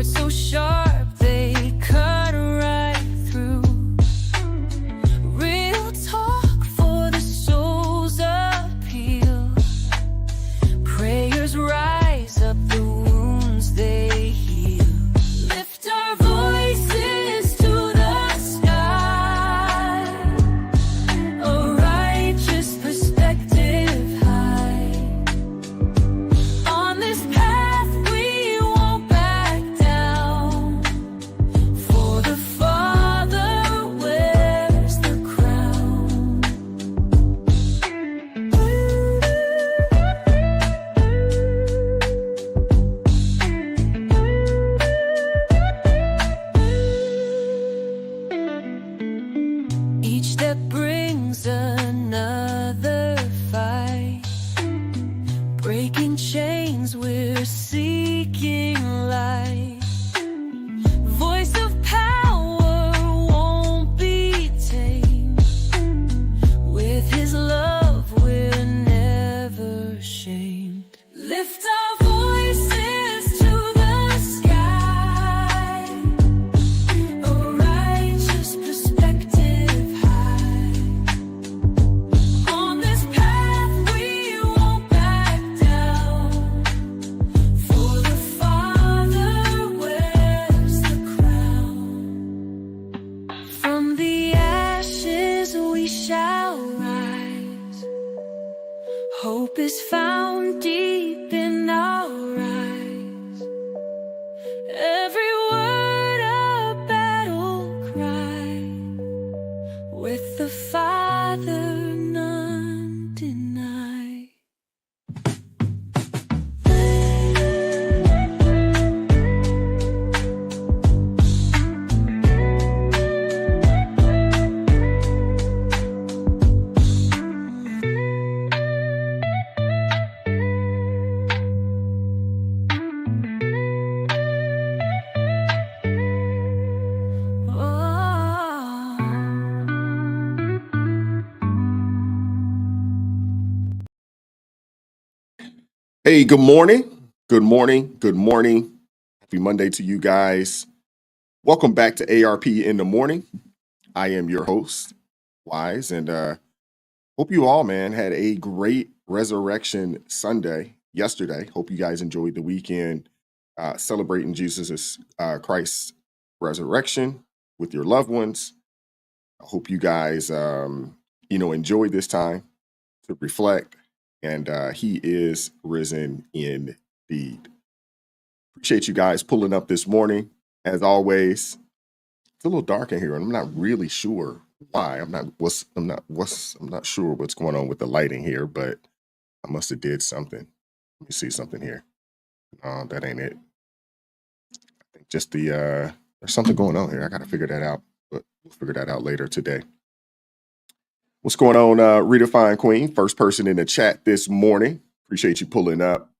Words so sharp, they cut right through. Real talk for the soul's appeal. Prayers rise up the wounds they heal. Lift our voices to the sky. A righteous perspective high. On this path we won't back down. For the Father wears the crown. Each step brings another fight. Breaking chains, we're seeking light. Voice of power won't be tamed. With His love, we're never ashamed. Lift our voices to the sky. A righteous perspective high. On this path we won't back down. For the Father wears the crown. From the ashes we shall rise. Hope is found deep in our eyes. Every word a battle cry. With the Father none deny. Hey, good morning. Good morning. Good morning. Happy Monday to you guys. Welcome back to ARP in the morning. I am your host, Wise, and hope you all, man, had a great Resurrection Sunday yesterday. Hope you guys enjoyed the weekend celebrating Jesus' Christ's resurrection with your loved ones. I hope you guys, enjoyed this time to reflect. And He is risen indeed. Appreciate you guys pulling up this morning. As always, it's a little dark in here, and I'm not really sure why. I'm not sure what's going on with the lighting here, but I must have did something. Let me see something here. No, that ain't it. I think just there's something going on here. I got to figure that out, but we'll figure that out later today. What's going on, Redefine Queen? First person in the chat this morning. Appreciate you pulling up.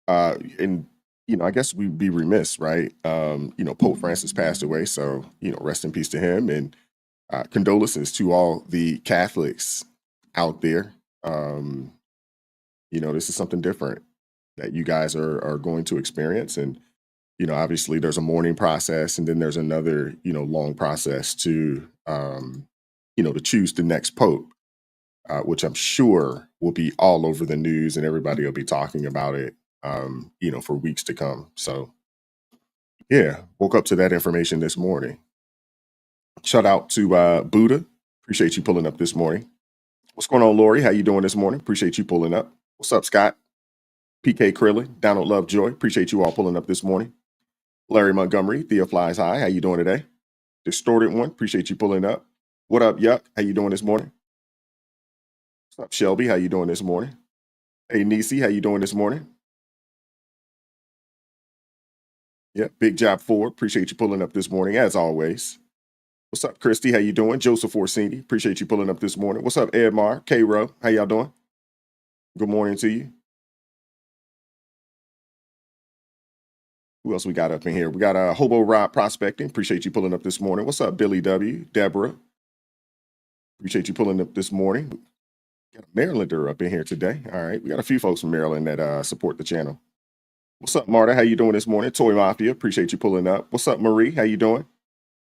And, I guess we'd be remiss, right? Pope Francis passed away, so, rest in peace to him. And condolences to all the Catholics out there. This is something different that you guys are going to experience. And, obviously there's a mourning process, and then there's another, long process to, to choose the next pope, which I'm sure will be all over the news, and everybody will be talking about it, for weeks to come. So, yeah, woke up to that information this morning. Shout out to Buddha. Appreciate you pulling up this morning. What's going on, Lori? How you doing this morning? Appreciate you pulling up. What's up, Scott? PK Krillin, Donald Lovejoy. Appreciate you all pulling up this morning. Larry Montgomery, Thea Flies High. How you doing today? Distorted One. Appreciate you pulling up. What up, Yuck? How you doing this morning? What's up, Shelby? How you doing this morning? Hey, Nisi. How you doing this morning? Yeah, Big Job 4. Appreciate you pulling up this morning, as always. What's up, Christy? How you doing? Joseph Orsini. Appreciate you pulling up this morning. What's up, Edmar? K-Ro. How y'all doing? Good morning to you. Who else we got up in here? We got Hobo Rob Prospecting. Appreciate you pulling up this morning. What's up, Billy W? Deborah. Appreciate you pulling up this morning. Got a Marylander up in here today. All right, we got a few folks from Maryland that support the channel. What's up, Marta? How you doing this morning? Toy Mafia, appreciate you pulling up. What's up, Marie? How you doing?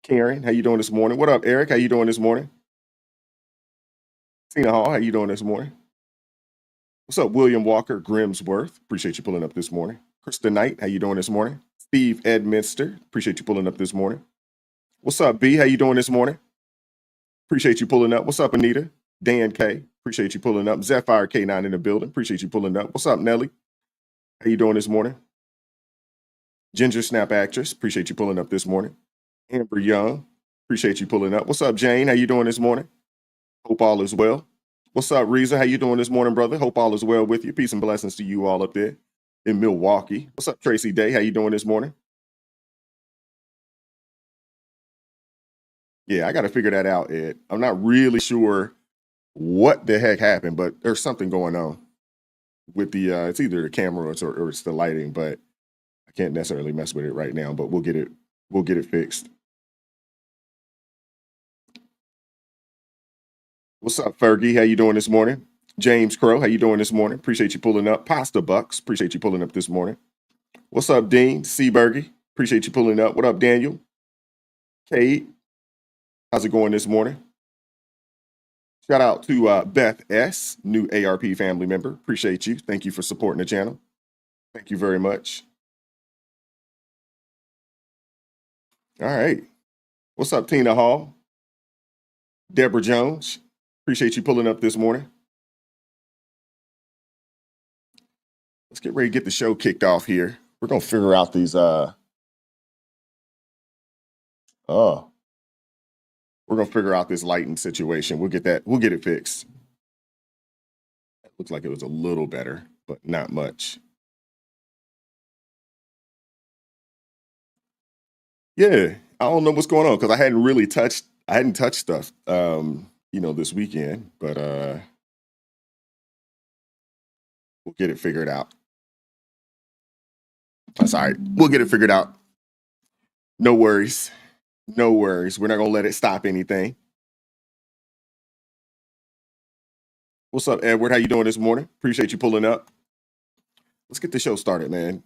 Karen, how you doing this morning? What up, Eric? How you doing this morning? Tina Hall, how you doing this morning? What's up, William Walker Grimsworth? Appreciate you pulling up this morning. Krista Knight, how you doing this morning? Steve Edminster, appreciate you pulling up this morning. What's up, B? How you doing this morning? Appreciate you pulling up. What's up, Anita? Dan K, appreciate you pulling up. Zephyr K9 in the building, appreciate you pulling up. What's up, Nelly? How you doing this morning? Ginger Snap Actress, appreciate you pulling up this morning. Amber Young, appreciate you pulling up. What's up, Jane? How you doing this morning? Hope all is well. What's up, Reza? How you doing this morning, brother? Hope all is well with you. Peace and blessings to you all up there in Milwaukee. What's up, Tracy Day? How you doing this morning? Yeah, I got to figure that out, Ed. I'm not really sure what the heck happened, but there's something going on with the, it's either the camera or it's the lighting, but I can't necessarily mess with it right now, but we'll get it fixed. What's up, Fergie? How you doing this morning? James Crow, how you doing this morning? Appreciate you pulling up. Pasta Bucks, appreciate you pulling up this morning. What's up, Dean? Seabergy, appreciate you pulling up. What up, Daniel? Kate, how's it going this morning? Shout out to Beth S., new ARP family member. Appreciate you. Thank you for supporting the channel. Thank you very much. All right. What's up, Tina Hall? Deborah Jones, appreciate you pulling up this morning. Let's get ready to get the show kicked off here. We're going to figure out these, we're going to figure out this lighting situation. We'll get it fixed. It looks like it was a little better, but not much. Yeah, I don't know what's going on because I hadn't touched stuff, this weekend, but we'll get it figured out. That's all right. We'll get it figured out. No worries. No worries. We're not going to let it stop anything. What's up, Edward? How you doing this morning? Appreciate you pulling up. Let's get the show started, man.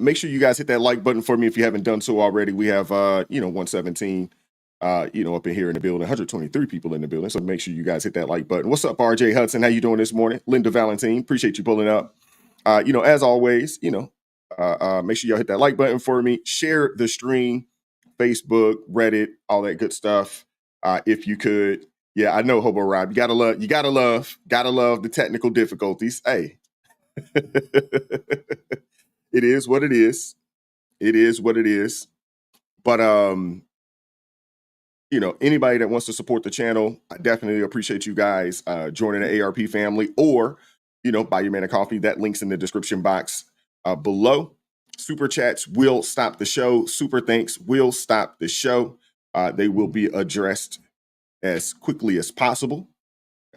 Make sure you guys hit that like button for me if you haven't done so already. We have, 117, up in here in the building, 123 people in the building. So make sure you guys hit that like button. What's up, RJ Hudson? How you doing this morning? Linda Valentine, appreciate you pulling up. As always, make sure y'all hit that like button for me. Share the stream, Facebook, Reddit, all that good stuff. If you could. Yeah, I know, Hobo Rob. You gotta love the technical difficulties. Hey. It is what it is. It is what it is. But anybody that wants to support the channel, I definitely appreciate you guys joining the ARP family, or buy your man a coffee. That link's in the description box below. Super chats will stop the show. Super thanks will stop the show. They will be addressed as quickly as possible.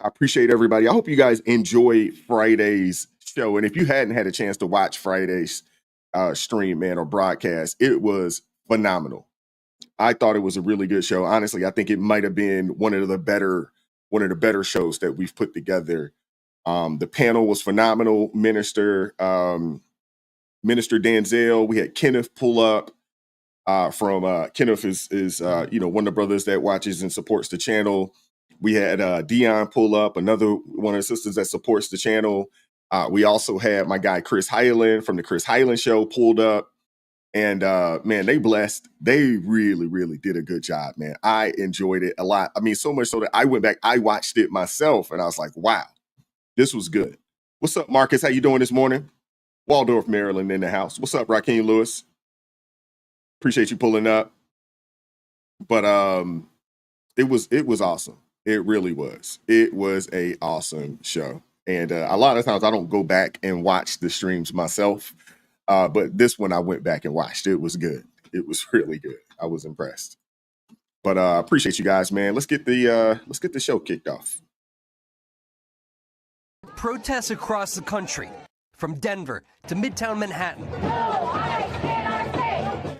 I appreciate everybody. I hope you guys enjoyed Friday's show. And if you hadn't had a chance to watch Friday's stream, man, or broadcast, it was phenomenal. I thought it was a really good show. Honestly, I think it might have been one of the better shows that we've put together. The panel was phenomenal. Minister Denzel. We had Kenneth pull up from Kenneth is one of the brothers that watches and supports the channel. We had Dion pull up, another one of the sisters that supports the channel. We also had my guy Chris Hyland from the Chris Hyland Show pulled up. And man, they blessed. They really, really did a good job, man. I enjoyed it a lot. I mean, so much so that I went back, I watched it myself, and I was like, wow, this was good. What's up, Marcus? How you doing this morning? Waldorf, Maryland in the house. What's up, Raheem Lewis? Appreciate you pulling up. But it was awesome. It really was. It was a awesome show. And a lot of times I don't go back and watch the streams myself. But this one I went back and watched. It was good. It was really good. I was impressed. But I appreciate you guys, man. Let's get the show kicked off. Protests across the country, from Denver to Midtown Manhattan.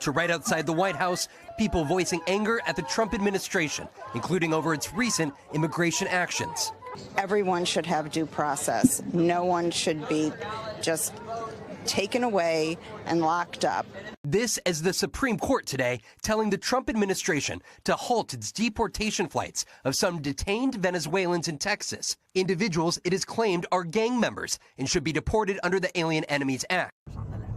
To right outside the White House, people voicing anger at the Trump administration, including over its recent immigration actions. Everyone should have due process. No one should be just taken away and locked up. This as the Supreme Court today telling the Trump administration to halt its deportation flights of some detained Venezuelans in Texas, individuals it is claimed are gang members and should be deported under the Alien Enemies Act.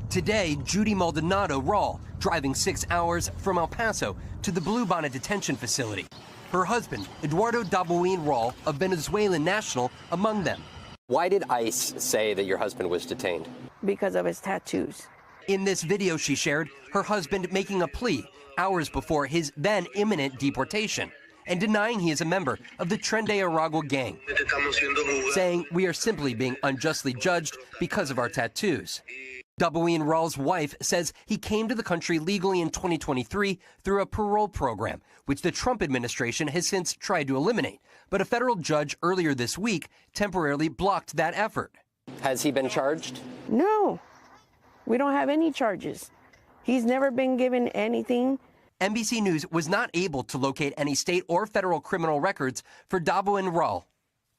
Today, Judy Maldonado Rawl driving 6 hours from El Paso to the Bluebonnet detention facility. Her husband, Eduardo Dabuin Rawl, a Venezuelan national, among them. Why did ICE say that your husband was detained? Because of his tattoos. In this video she shared, her husband making a plea hours before his then imminent deportation and denying he is a member of the Tren de Aragua gang, saying we are simply being unjustly judged because of our tattoos. Dabuin Rawl's wife says he came to the country legally in 2023 through a parole program, which the Trump administration has since tried to eliminate. But a federal judge earlier this week temporarily blocked that effort. Has he been charged? No, we don't have any charges. He's never been given anything. NBC News was not able to locate any state or federal criminal records for Dabuin Rawl.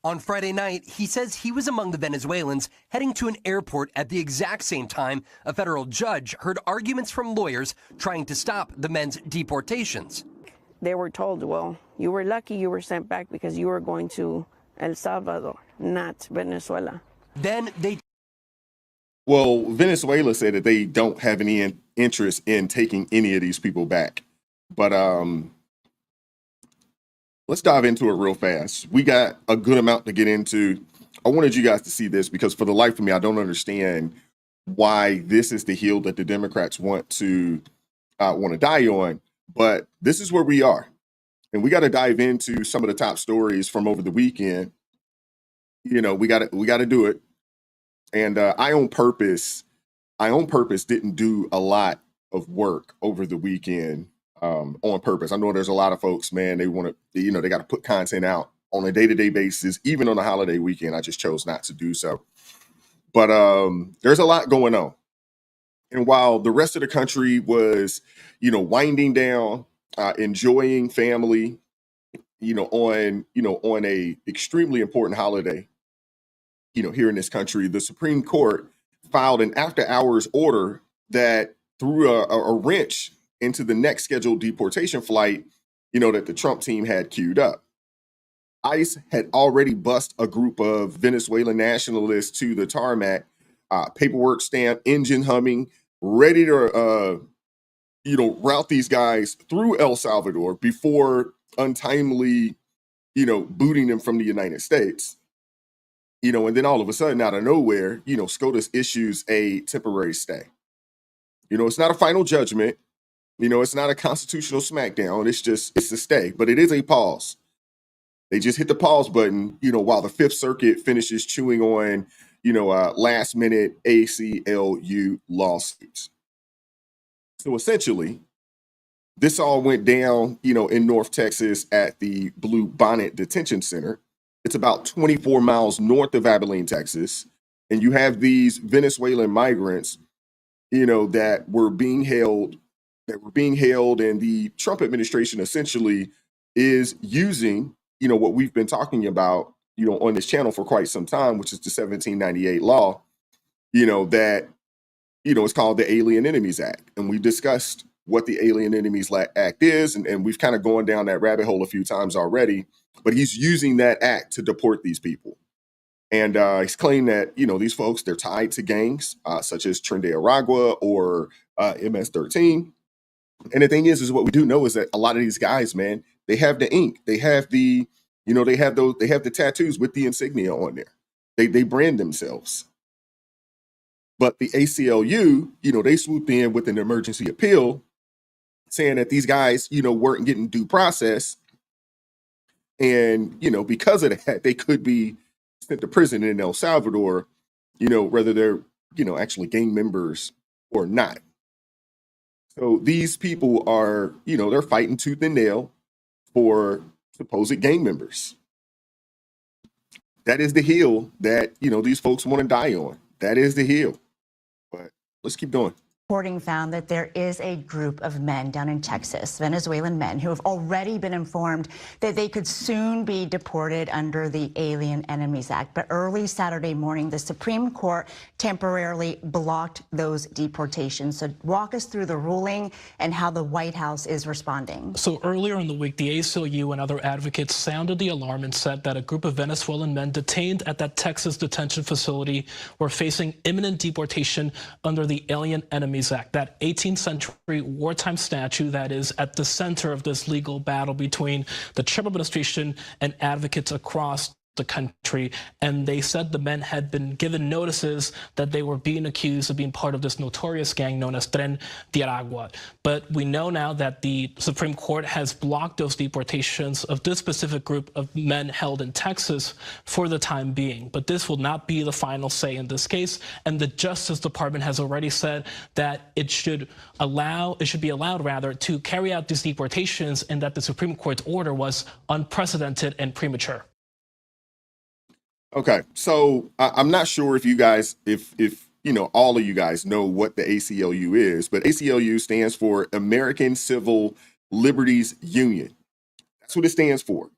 On Friday night, he says he was among the Venezuelans heading to an airport at the exact same time a federal judge heard arguments from lawyers trying to stop the men's deportations. They were told, well, you were lucky you were sent back because you were going to El Salvador, not Venezuela. Then they... Well, Venezuela said that they don't have any interest in taking any of these people back. But let's dive into it real fast. We got a good amount to get into. I wanted you guys to see this because for the life of me, I don't understand why this is the hill that the Democrats want to die on. But this is where we are. And we got to dive into some of the top stories from over the weekend. You know, we got to do it. And I on purpose didn't do a lot of work over the weekend on purpose. I know there's a lot of folks, man, they want to, you know, they got to put content out on a day-to-day basis, even on a holiday weekend. I just chose not to do so. But there's a lot going on. And while the rest of the country was, you know, winding down, enjoying family, on a extremely important holiday, here in this country, the Supreme Court filed an after-hours order that threw a wrench into the next scheduled deportation flight, that the Trump team had queued up. ICE had already bussed a group of Venezuelan nationalists to the tarmac, paperwork stamped, engine humming, ready to, route these guys through El Salvador before untimely, booting them from the United States. And then all of a sudden, out of nowhere, SCOTUS issues a temporary stay. It's not a final judgment. It's not a constitutional smackdown. It's a stay, but it is a pause. They just hit the pause button, while the Fifth Circuit finishes chewing on, last minute ACLU lawsuits. So essentially, this all went down, in North Texas at the Bluebonnet Detention Center. It's about 24 miles north of Abilene, Texas. And you have these Venezuelan migrants, that were being held, and the Trump administration essentially is using, what we've been talking about, on this channel for quite some time, which is the 1798 law, that, it's called the Alien Enemies Act. And we discussed what the Alien Enemies Act is, and we've kind of gone down that rabbit hole a few times already, but he's using that act to deport these people. And he's claimed that, these folks, they're tied to gangs such as Tren de Aragua or MS-13. And the thing is what we do know is that a lot of these guys, man, they have the ink, they have the, they have the tattoos with the insignia on there. They brand themselves. But the ACLU, they swooped in with an emergency appeal saying that these guys, weren't getting due process. And, because of that, they could be sent to prison in El Salvador, whether they're, actually gang members or not. So these people are, they're fighting tooth and nail for supposed gang members. That is the hill that, these folks want to die on. That is the hill. But let's keep going. Reporting found that there is a group of men down in Texas, Venezuelan men, who have already been informed that they could soon be deported under the Alien Enemies Act. But early Saturday morning, the Supreme Court temporarily blocked those deportations. So walk us through the ruling and how the White House is responding. So earlier in the week, the ACLU and other advocates sounded the alarm and said that a group of Venezuelan men detained at that Texas detention facility were facing imminent deportation under the Alien Enemies Act, that 18th century wartime statute that is at the center of this legal battle between the Trump administration and advocates across the country. And they said the men had been given notices that they were being accused of being part of this notorious gang known as Tren de Aragua. But we know now that the Supreme Court has blocked those deportations of this specific group of men held in Texas for the time being. But this will not be the final say in this case. And the Justice Department has already said that it should be allowed to carry out these deportations, and that the Supreme Court's order was unprecedented and premature. Okay, so I'm not sure if you guys, if you know, all of you guys know what the ACLU is, but ACLU stands for American Civil Liberties Union. That's what it stands for.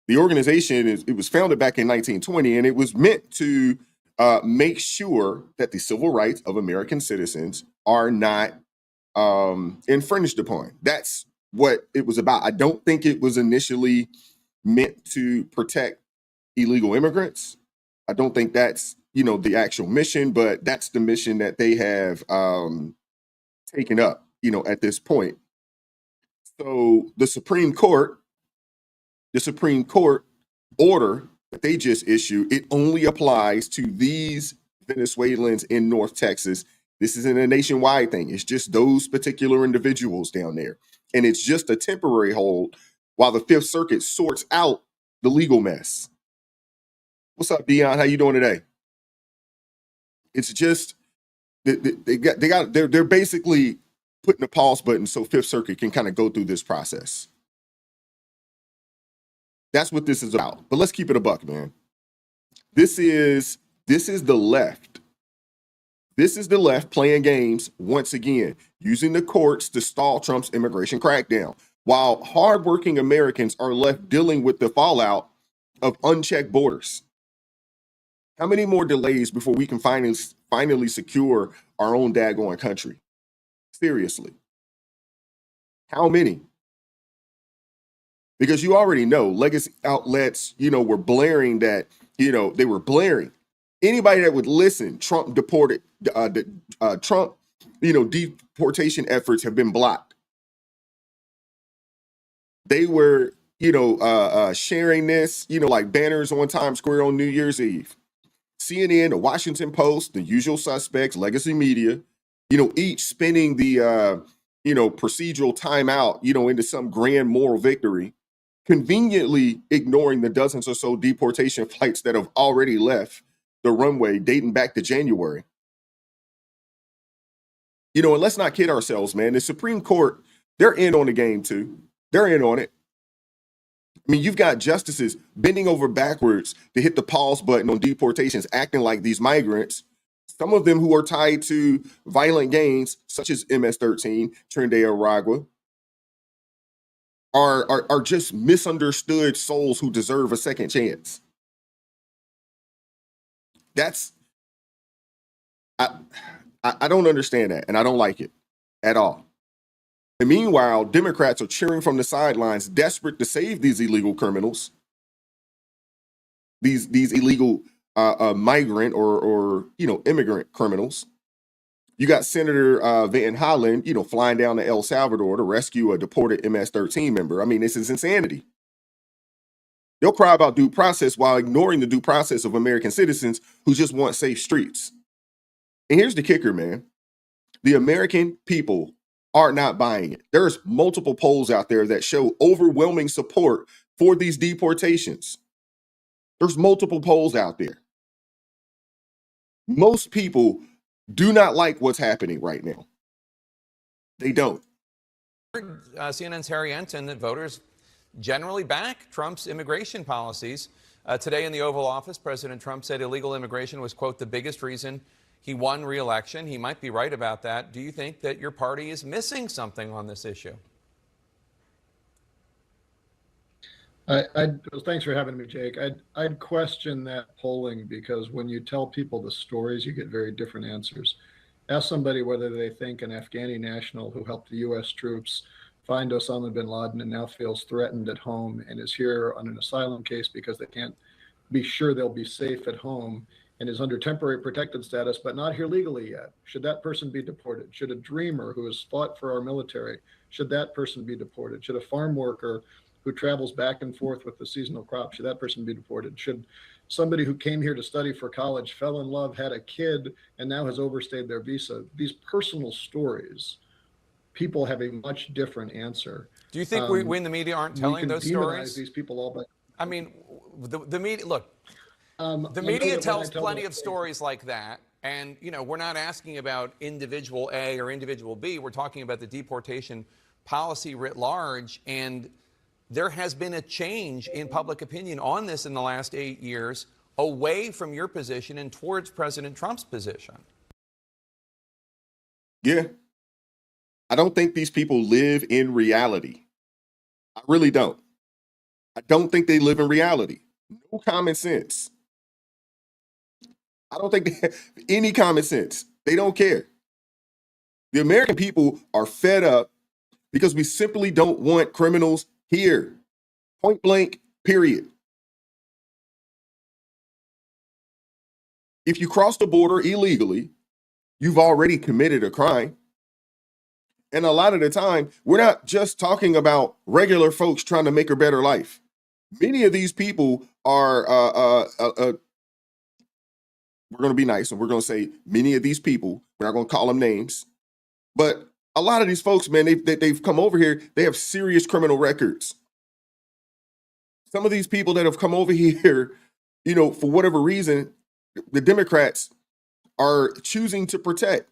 The organization it was founded back in 1920, and it was meant to make sure that the civil rights of American citizens are not infringed upon. That's what it was about. I don't think it was initially meant to protect illegal immigrants. I don't think that's, you know, the actual mission, but that's the mission that they have taken up, you know, at this point. So the Supreme Court order that they just issued, it only applies to these Venezuelans in North Texas. This isn't a nationwide thing. It's just those particular individuals down there. And it's just a temporary hold while the Fifth Circuit sorts out the legal mess. What's up, Dion? How you doing today? It's just they're basically putting a pause button so Fifth Circuit can kind of go through this process. That's what this is about. But let's keep it a buck, man. This is the left. This is the left playing games once again, using the courts to stall Trump's immigration crackdown, while hardworking Americans are left dealing with the fallout of unchecked borders. How many more delays before we can finally secure our own daggone country? Seriously. How many? Because you already know legacy outlets, you know, were blaring that, you know, they were blaring. Anybody that would listen, Trump deported, Trump, you know, deportation efforts have been blocked. They were, you know, sharing this, you know, like banners on Times Square on New Year's Eve. CNN, the Washington Post, the usual suspects, legacy media, you know, each spinning the, you know, procedural timeout, you know, into some grand moral victory, conveniently ignoring the dozens or so deportation flights that have already left the runway dating back to January. You know, and let's not kid ourselves, man. The Supreme Court, they're in on the game too. They're in on it. I mean, you've got justices bending over backwards to hit the pause button on deportations, acting like these migrants, some of them who are tied to violent gangs, such as MS-13, Tren de Aragua, are just misunderstood souls who deserve a second chance. I don't understand that, and I don't like it at all. And meanwhile, Democrats are cheering from the sidelines, desperate to save these illegal criminals, these illegal migrant or you know, immigrant criminals. You got Senator Van Hollen, you know, flying down to El Salvador to rescue a deported MS-13 member. I mean, this is insanity. They'll cry about due process while ignoring the due process of American citizens who just want safe streets. And here's the kicker, man. The American people are not buying it. There's multiple polls out there that show overwhelming support for these deportations. There's multiple polls out there. Most people do not like what's happening right now. They don't. CNN's Harry Enton that voters generally back Trump's immigration policies. Today in the Oval Office, President Trump said illegal immigration was, quote, the biggest reason He won re-election. He might be right about that. Do you think that your party is missing something on this issue? Well, thanks for having me, Jake. I'd question that polling because when you tell people the stories, you get very different answers. Ask somebody whether they think an Afghani national who helped the U.S. troops find Osama bin Laden and now feels threatened at home and is here on an asylum case because they can't be sure they'll be safe at home and is under temporary protected status, but not here legally yet. Should that person be deported? Should a dreamer who has fought for our military, should that person be deported? Should a farm worker who travels back and forth with the seasonal crop, should that person be deported? Should somebody who came here to study for college, fell in love, had a kid, and now has overstayed their visa? These personal stories, people have a much different answer. Do you think we in the media aren't telling those stories? These people all, but I mean, the media, look, the media tells plenty of stories like that. And, you know, we're not asking about individual A or individual B. We're talking about the deportation policy writ large. And there has been a change in public opinion on this in the last 8 years, away from your position and towards President Trump's position. Yeah. I don't think these people live in reality. I really don't. I don't think they live in reality. No common sense. I don't think they have any common sense. They don't care. The American people are fed up because we simply don't want criminals here. Point blank, period. If you cross the border illegally, you've already committed a crime. And a lot of the time, we're not just talking about regular folks trying to make a better life. Many of these people are, we're going to be nice and we're going to say many of these people, we're not going to call them names, but a lot of these folks, man, they've come over here, they have serious criminal records. Some of these people that have come over here, you know, for whatever reason, the Democrats are choosing to protect.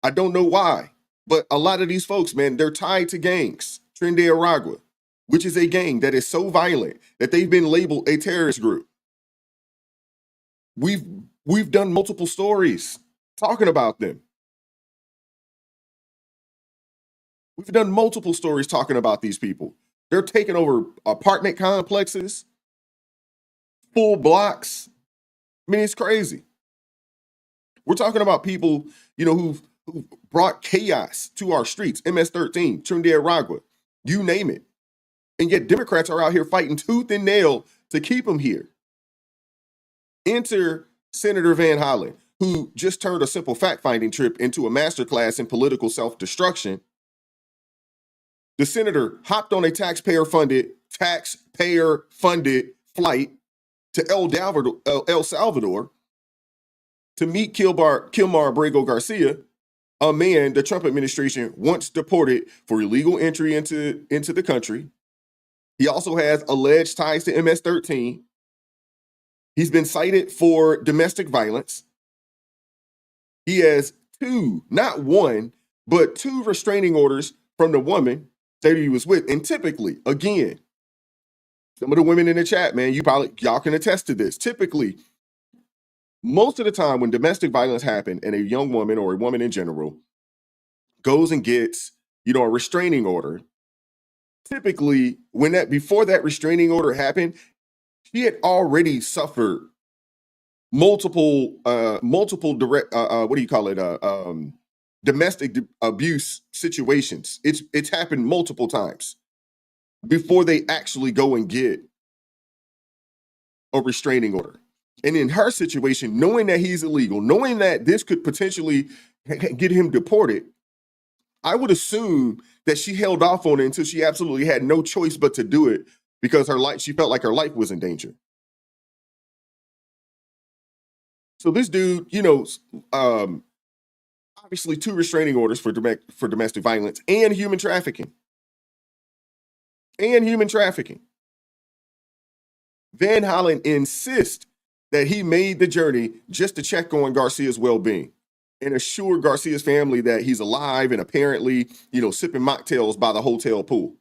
I don't know why, but a lot of these folks, man, they're tied to gangs. Trinidad Aragua, which is a gang that is so violent that they've been labeled a terrorist group. We've done multiple stories talking about them. We've done multiple stories talking about these people. They're taking over apartment complexes, full blocks. I mean, it's crazy. We're talking about people, you know, who brought chaos to our streets. MS-13, Trinidad Aragua, you name it. And yet Democrats are out here fighting tooth and nail to keep them here. Enter Senator Van Hollen, who just turned a simple fact-finding trip into a masterclass in political self-destruction. The senator hopped on a taxpayer-funded flight to El Salvador to meet Kilmar Abrego Garcia, a man the Trump administration once deported for illegal entry into the country. He also has alleged ties to MS-13. He's been cited for domestic violence. He has two, not one, but two restraining orders from the woman that he was with. And typically, again, some of the women in the chat, man, y'all can attest to this. Typically, most of the time when domestic violence happens and a young woman or a woman in general goes and gets, you know, a restraining order, typically before that restraining order happened, she had already suffered multiple domestic abuse situations. It's happened multiple times before they actually go and get a restraining order. And in her situation, knowing that he's illegal, knowing that this could potentially get him deported, I would assume that she held off on it until she absolutely had no choice but to do it because she felt like her life was in danger. So this dude, you know, obviously 2 restraining orders for domestic violence and human trafficking. Van Hollen insists that he made the journey just to check on Garcia's well-being and assure Garcia's family that he's alive and apparently, you know, sipping mocktails by the hotel pool.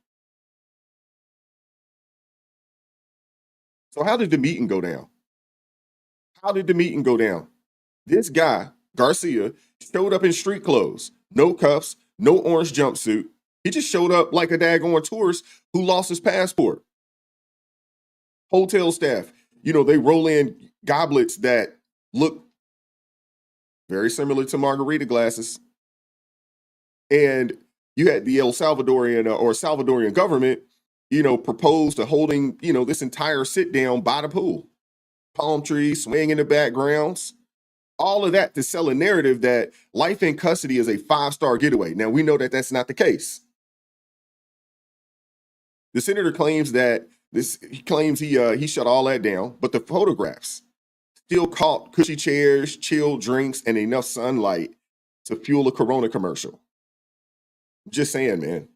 So how did the meeting go down? This guy, Garcia, showed up in street clothes, no cuffs, no orange jumpsuit. He just showed up like a daggone tourist who lost his passport. Hotel staff, they roll in goblets that look very similar to margarita glasses. And you had the Salvadorian government, proposed to holding, this entire sit down by the pool. Palm trees swaying in the backgrounds. All of that to sell a narrative that life in custody is a 5-star getaway. Now, we know that that's not the case. The senator claims that he shut all that down, but the photographs still caught cushy chairs, chilled drinks, and enough sunlight to fuel a Corona commercial. Just saying, man.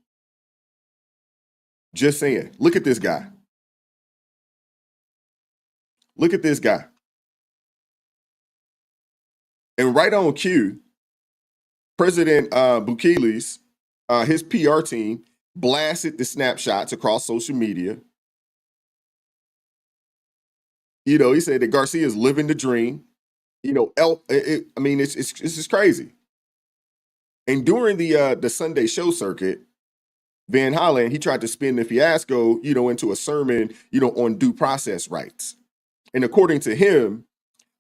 Just saying. Look at this guy. Look at this guy. And right on cue, President Bukele's, his PR team blasted the snapshots across social media. He said that Garcia is living the dream. It's just crazy. And during the Sunday show circuit, Van Hollen, he tried to spin the fiasco, into a sermon, on due process rights. And according to him,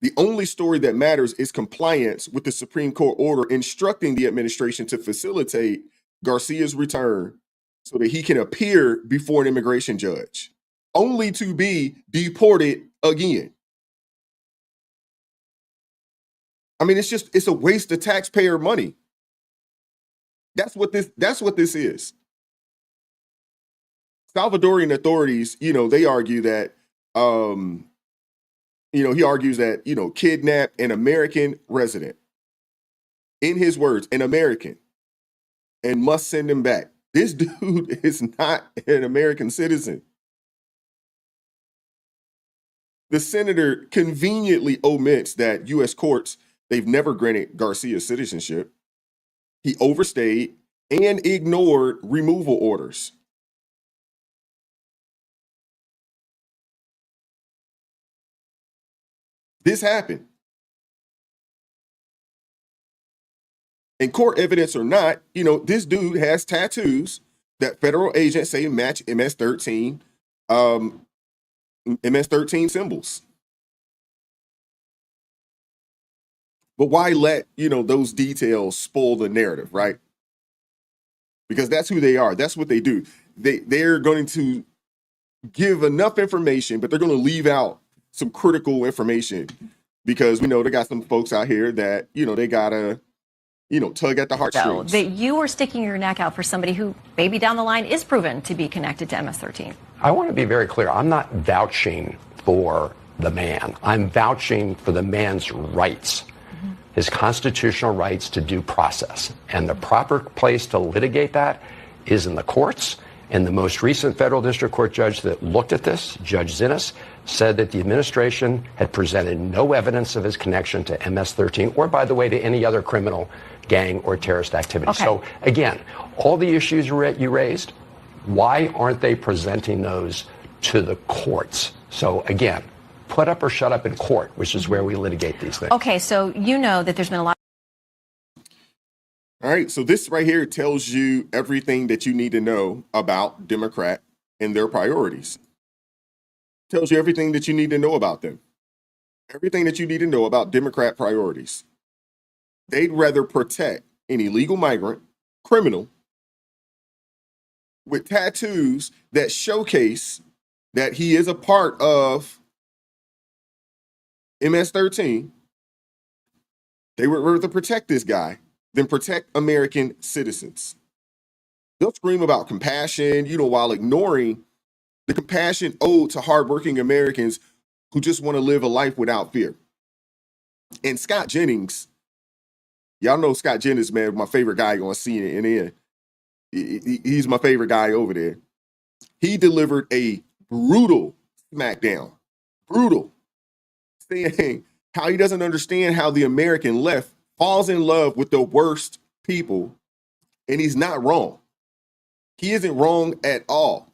the only story that matters is compliance with the Supreme Court order instructing the administration to facilitate Garcia's return so that he can appear before an immigration judge, only to be deported again. It's a waste of taxpayer money. That's what this is. Salvadorian authorities, they argue that, he argues that, kidnap an American resident, in his words, an American, and must send him back. This dude is not an American citizen. The senator conveniently omits that U.S. courts, they've never granted Garcia citizenship. He overstayed and ignored removal orders. This happened. And court evidence or not, this dude has tattoos that federal agents say match MS-13, MS-13 symbols. But why let, those details spoil the narrative, right? Because that's who they are. That's what they do. They're going to give enough information, but they're going to leave out some critical information because we know they got some folks out here that, they gotta, tug at the heartstrings. That you are sticking your neck out for somebody who maybe down the line is proven to be connected to MS-13. I want to be very clear. I'm not vouching for the man. I'm vouching for the man's rights, his constitutional rights to due process. And the proper place to litigate that is in the courts. And the most recent federal district court judge that looked at this, Judge Zinnes, said that the administration had presented no evidence of his connection to MS-13 or, by the way, to any other criminal gang or terrorist activity. Okay. So, again, all the issues you raised, why aren't they presenting those to the courts? So, again, put up or shut up in court, which is where we litigate these things. Okay, so you know that there's been a lot. All right, so this right here tells you everything that you need to know about Democrat and their priorities. Tells you everything that you need to know about them. Everything that you need to know about Democrat priorities. They'd rather protect an illegal migrant, criminal, with tattoos that showcase that he is a part of MS-13. They would rather protect this guy than protect American citizens. They'll scream about compassion, while ignoring the compassion owed to hardworking Americans who just want to live a life without fear. And Scott Jennings, y'all know Scott Jennings, man, my favorite guy on CNN. He's my favorite guy over there. He delivered a brutal smackdown, saying how he doesn't understand how the American left falls in love with the worst people, and he's not wrong. He isn't wrong at all.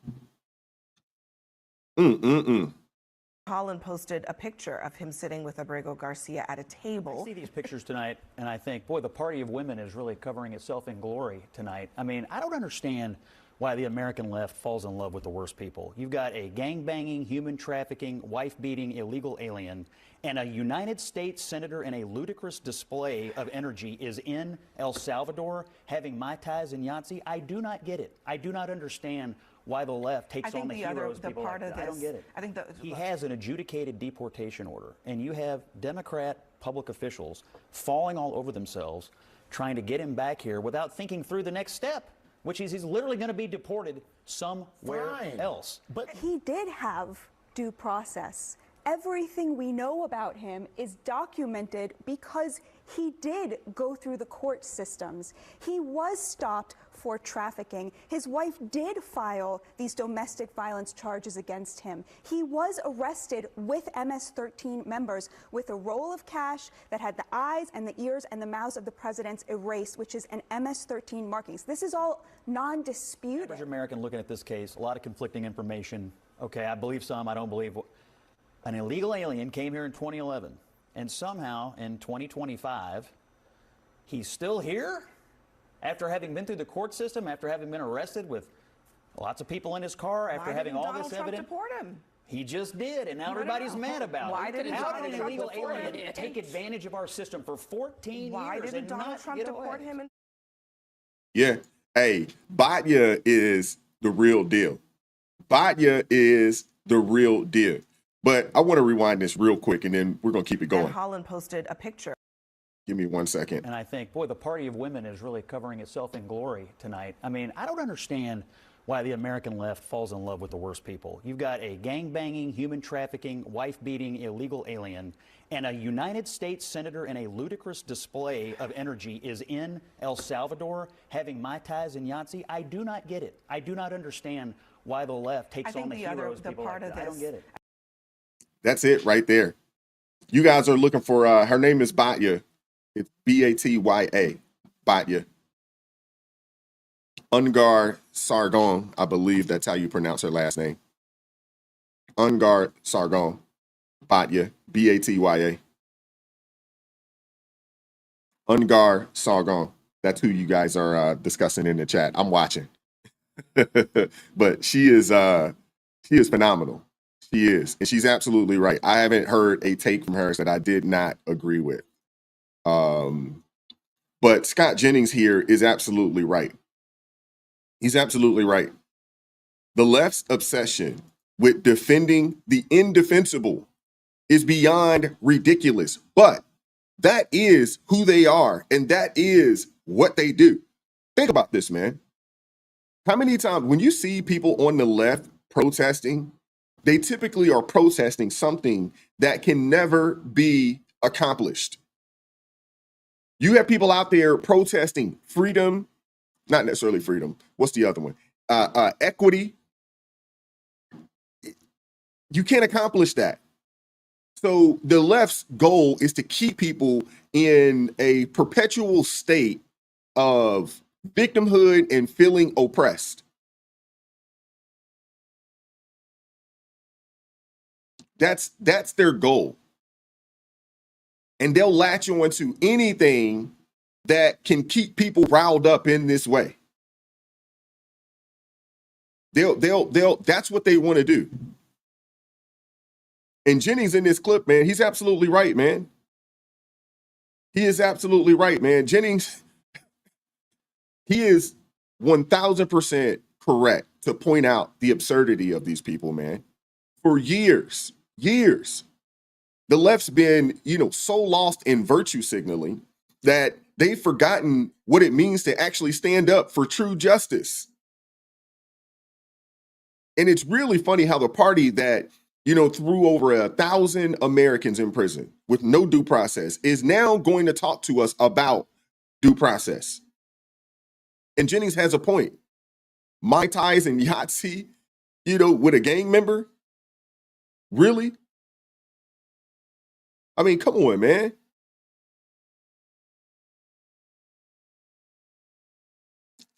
Holland posted a picture of him sitting with Abrego Garcia at a table. I see these pictures tonight, and I think, boy, the party of women is really covering itself in glory tonight. I mean, I don't understand why the American left falls in love with the worst people. You've got a gang-banging, human trafficking, wife-beating illegal alien, and a United States senator in a ludicrous display of energy is in El Salvador having Mai Tais and Yahtzee. I do not get it. I do not understand why the left takes on the heroes people like that. I don't get it. I think he has an adjudicated deportation order, and you have Democrat public officials falling all over themselves trying to get him back here without thinking through the next step, which is he's literally going to be deported somewhere else. But he did have due process. Everything we know about him is documented because he did go through the court systems. He was stopped for trafficking. His wife did file these domestic violence charges against him. He was arrested with MS-13 members with a roll of cash that had the eyes and the ears and the mouths of the presidents erased, which is an MS-13 markings. This is all non-disputed. Average American looking at this case, a lot of conflicting information. Okay, I believe some, I don't believe. An illegal alien came here in 2011, and somehow in 2025, he's still here after having been through the court system, after having been arrested with lots of people in his car, after having all this evidence. Deport him? He just did, and now everybody's mad about it. How did an illegal alien take advantage of our system for 14 years and not get away? Yeah. Hey, Batya is the real deal. Batya is the real deal. But I want to rewind this real quick, and then we're going to keep it going. And Holland posted a picture. Give me 1 second. And I think, boy, the party of women is really covering itself in glory tonight. I mean, I don't understand why the American left falls in love with the worst people. You've got a gang-banging, human trafficking, wife-beating illegal alien, and a United States senator in a ludicrous display of energy is in El Salvador having Mai Tais and Yahtzee. I do not get it. I do not understand why the left takes on the heroes people like that. I don't get it. That's it right there. You guys are looking for, her name is Batya. It's B-A-T-Y-A, Batya. Ungar Sargon, I believe that's how you pronounce her last name. Ungar Sargon, Batya, B-A-T-Y-A. Ungar Sargon. That's who you guys are discussing in the chat. I'm watching. But she is phenomenal. She is, and she's absolutely right. I haven't heard a take from her that I did not agree with. But Scott Jennings here is absolutely right. He's absolutely right. The left's obsession with defending the indefensible is beyond ridiculous, but that is who they are, and that is what they do. Think about this, man. How many times when you see people on the left protesting, they typically are protesting something that can never be accomplished. You have people out there protesting freedom, not necessarily freedom. What's the other one? Equity. You can't accomplish that. So the left's goal is to keep people in a perpetual state of victimhood and feeling oppressed. That's their goal. And they'll latch on to anything that can keep people riled up in this way. That's what they want to do. And Jennings in this clip, man, he's absolutely right, man. He is absolutely right, man. Jennings, he is 1000% correct to point out the absurdity of these people, man. For years, the left's been, so lost in virtue signaling that they've forgotten what it means to actually stand up for true justice. And it's really funny how the party that, threw over 1,000 Americans in prison with no due process is now going to talk to us about due process. And Jennings has a point. Mai Tais and Yahtzee, with a gang member? Really? I mean, come on, man.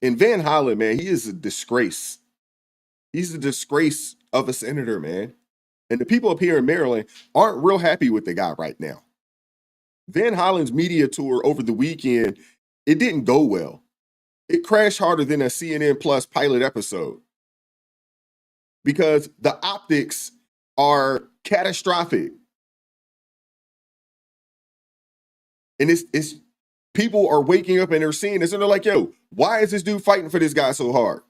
And Van Hollen, man, he is a disgrace. He's a disgrace of a senator, man. And the people up here in Maryland aren't real happy with the guy right now. Van Hollen's media tour over the weekend, it didn't go well. It crashed harder than a CNN Plus pilot episode because the optics are catastrophic. And it's people are waking up and they're seeing this and they're like, yo, why is this dude fighting for this guy so hard?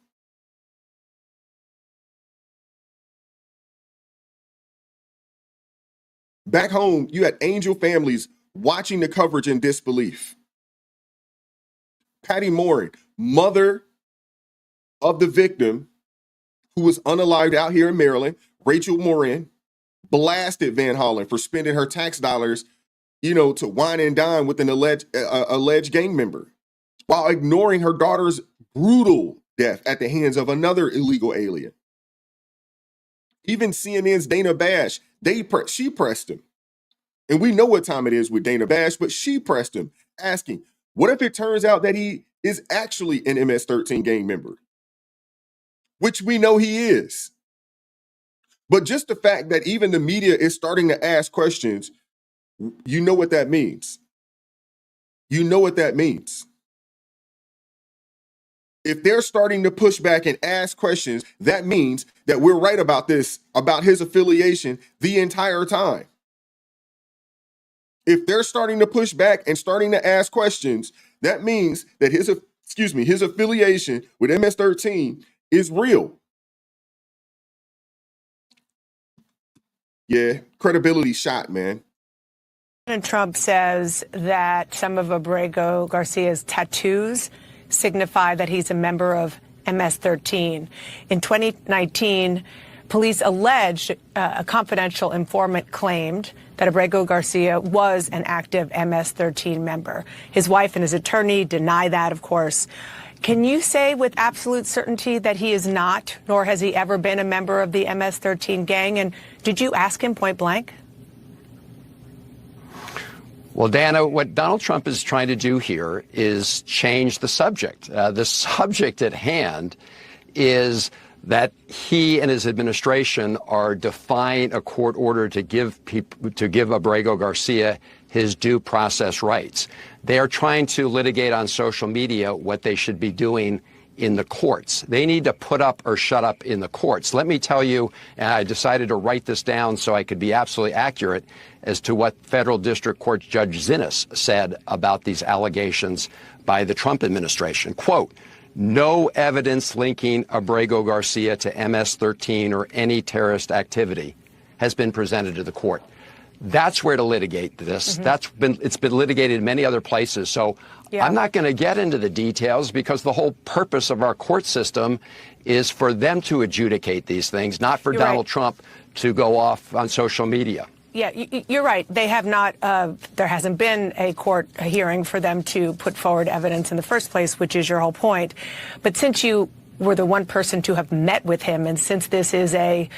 Back home, you had Angel families watching the coverage in disbelief. Patty Morin, mother of the victim who was unalived out here in Maryland, Rachel Morin, blasted Van Hollen for spending her tax dollars, to wine and dine with an alleged gang member, while ignoring her daughter's brutal death at the hands of another illegal alien. Even CNN's Dana Bash, she pressed him. And we know what time it is with Dana Bash, but she pressed him, asking, what if it turns out that he is actually an MS-13 gang member? Which we know he is. But just the fact that even the media is starting to ask questions, you know what that means. You know what that means. If they're starting to push back and ask questions, that means that we're right about this, about his affiliation the entire time. If they're starting to push back and starting to ask questions, that means that his affiliation with MS-13 is real. Yeah, credibility shot, man. President Trump says that some of Abrego Garcia's tattoos signify that he's a member of MS-13. In 2019, police alleged a confidential informant claimed that Abrego Garcia was an active MS-13 member. His wife and his attorney deny that, of course. Can you say with absolute certainty that he is not, nor has he ever been a member of the MS-13 gang? And did you ask him point blank? Well, Dana, what Donald Trump is trying to do here is change the subject. The subject at hand is that he and his administration are defying a court order to give Abrego Garcia his due process rights. They are trying to litigate on social media what they should be doing in the courts. They need to put up or shut up in the courts. Let me tell you, and I decided to write this down so I could be absolutely accurate as to what Federal District Court Judge Zinnes said about these allegations by the Trump administration. Quote, no evidence linking Abrego Garcia to MS-13 or any terrorist activity has been presented to the court. That's where to litigate this. It's been litigated in many other places. So I'm not going to get into the details because the whole purpose of our court system is for them to adjudicate these things, not for Donald Trump to go off on social media. Yeah, you're right. They have not, there hasn't been a court hearing for them to put forward evidence in the first place, which is your whole point. But since you were the one person to have met with him, and since this is a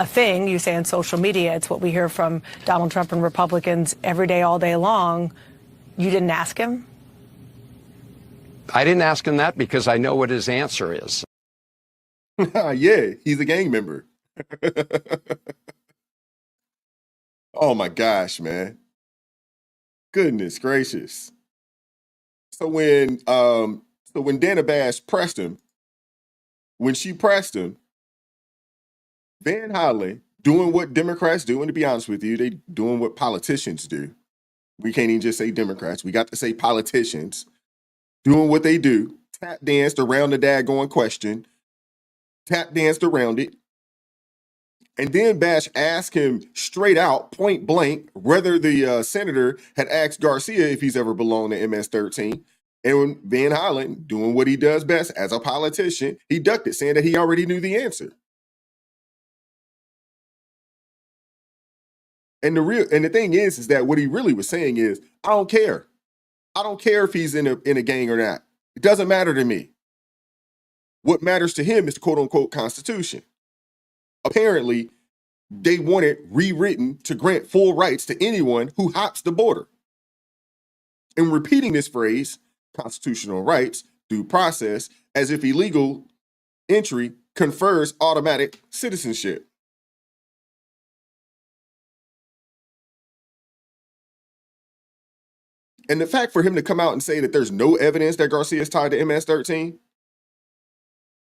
thing, you say on social media, it's what we hear from Donald Trump and Republicans every day, all day long, you didn't ask him? I didn't ask him that because I know what his answer is. Yeah, he's a gang member. Oh my gosh, man. Goodness gracious. So when Dana Bash pressed him, when she pressed him, Van Hollen doing what Democrats do, and to be honest with you, they doing what politicians do. We can't even just say Democrats. We got to say politicians doing what they do. Tap danced around the daggone question. Tap danced around it. And then Bash asked him straight out, point blank, whether the senator had asked Garcia if he's ever belonged to MS-13. And when Van Hollen, doing what he does best as a politician, he ducked it, saying that he already knew the answer. And the thing is that what he really was saying is, I don't care. I don't care if he's in a gang or not. It doesn't matter to me. What matters to him is the quote unquote Constitution. Apparently, they want it rewritten to grant full rights to anyone who hops the border. And repeating this phrase, constitutional rights, due process, as if illegal entry confers automatic citizenship. And the fact for him to come out and say that there's no evidence that Garcia is tied to MS-13,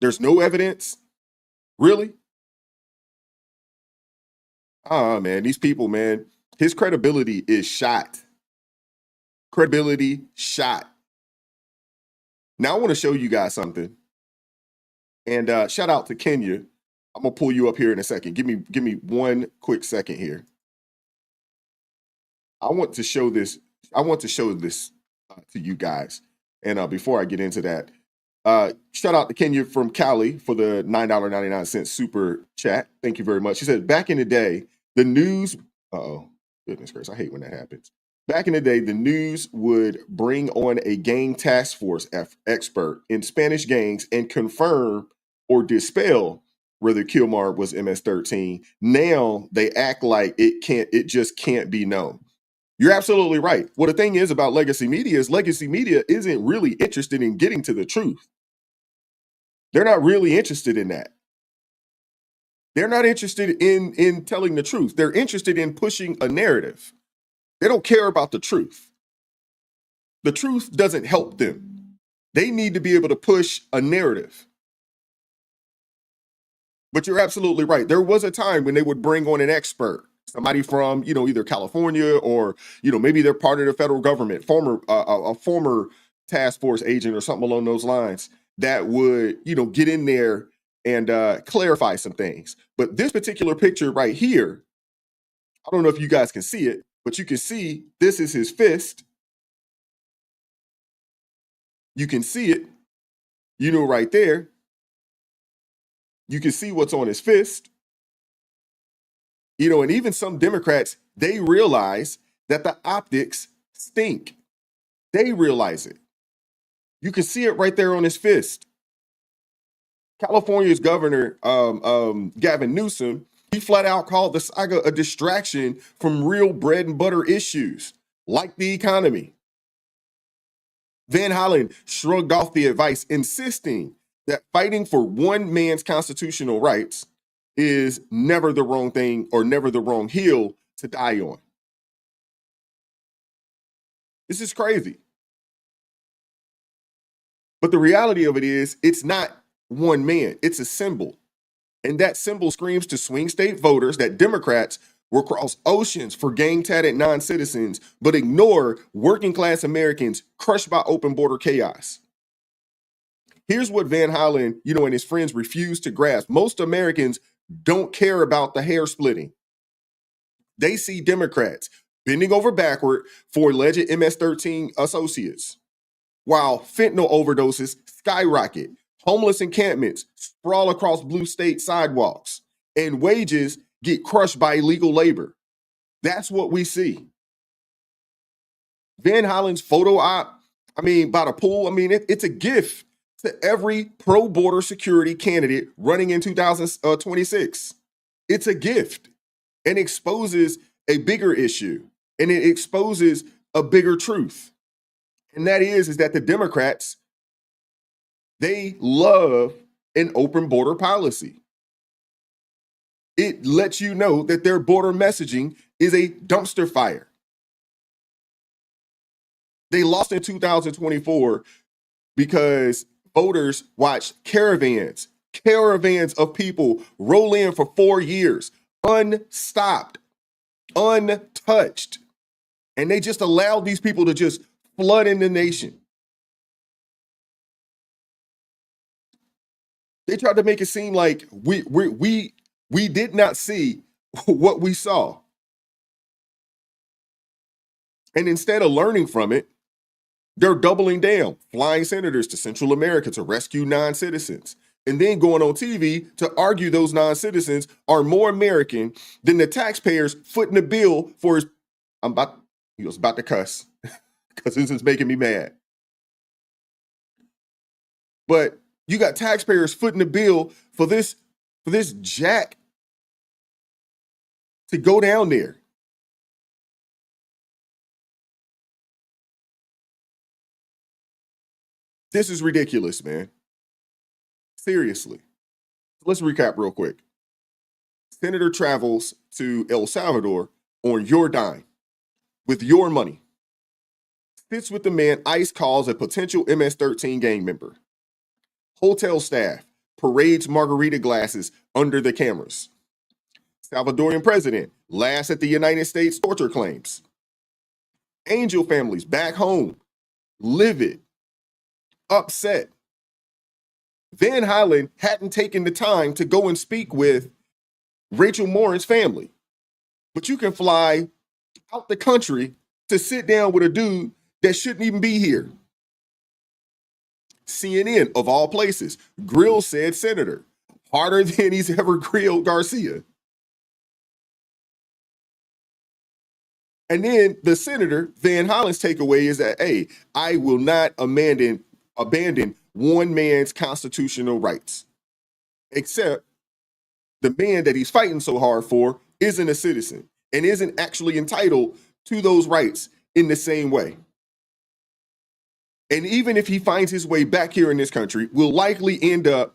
there's no evidence, really? Man, these people, man, his credibility is shot. Credibility shot. Now I want to show you guys something. And shout out to Kenya. I'm gonna pull you up here in a second. Give me one quick second here. I want to show this to you guys. And before I get into that, shout out to Kenya from Cali for the $9.99 super chat. Thank you very much. She said, back in the day, the news, goodness gracious, I hate when that happens. Back in the day, the news would bring on a gang task force expert in Spanish gangs and confirm or dispel whether Kilmar was MS-13. Now they act like it just can't be known. You're absolutely right. Well, the thing is about legacy media isn't really interested in getting to the truth. They're not really interested in that. They're not interested in telling the truth. They're interested in pushing a narrative. They don't care about the truth. The truth doesn't help them. They need to be able to push a narrative. But you're absolutely right. There was a time when they would bring on an expert, somebody from, either California or, maybe they're part of the federal government, a former task force agent or something along those lines that would, get in there and clarify some things. But this particular picture right here, I don't know if you guys can see it, but you can see this is his fist. You can see it, right there. You can see what's on his fist. And even some Democrats, they realize that the optics stink. They realize it. You can see it right there on his fist. California's governor, Gavin Newsom, he flat out called the saga a distraction from real bread and butter issues, like the economy. Van Hollen shrugged off the advice, insisting that fighting for one man's constitutional rights is never the wrong thing or never the wrong hill to die on. This is crazy. But the reality of it is, it's not one man, it's a symbol. And that symbol screams to swing state voters that Democrats will cross oceans for gang-tatted non-citizens, but ignore working class Americans crushed by open border chaos. Here's what Van Hollen, and his friends refuse to grasp. Most Americans don't care about the hair splitting. They see Democrats bending over backward for alleged MS-13 associates, while fentanyl overdoses skyrocket, homeless encampments sprawl across blue state sidewalks, and wages get crushed by illegal labor. That's what we see. Van Hollen's photo op, by the pool, it's a gift to every pro-border security candidate running in 2026. It's a gift and exposes a bigger issue, and it exposes a bigger truth. And that is that the Democrats, they love an open border policy. It lets you know that their border messaging is a dumpster fire. They lost in 2024 because voters watched caravans of people roll in for 4 years, unstopped, untouched. And they just allowed these people to just flood in the nation. They tried to make it seem like we did not see what we saw. And instead of learning from it, they're doubling down, flying senators to Central America to rescue non-citizens, and then going on TV to argue those non-citizens are more American than the taxpayers footing the bill for his, he was about to cuss because this is making me mad. But you got taxpayers footing the bill for this jack to go down there. This is ridiculous, man. Seriously. Let's recap real quick. Senator travels to El Salvador on your dime with your money. sits with the man ICE calls a potential MS-13 gang member. Hotel staff parades margarita glasses under the cameras. Salvadorian president laughs at the United States torture claims. Angel families back home, livid, upset. Van Hollen hadn't taken the time to go and speak with Rachel Morin's family. But you can fly out the country to sit down with a dude that shouldn't even be here. CNN, of all places, grilled said senator harder than he's ever grilled Garcia. And then the senator, Van Hollen's takeaway is that, hey, I will not abandon one man's constitutional rights, except the man that he's fighting so hard for isn't a citizen and isn't actually entitled to those rights in the same way. And even if he finds his way back here in this country, will likely end up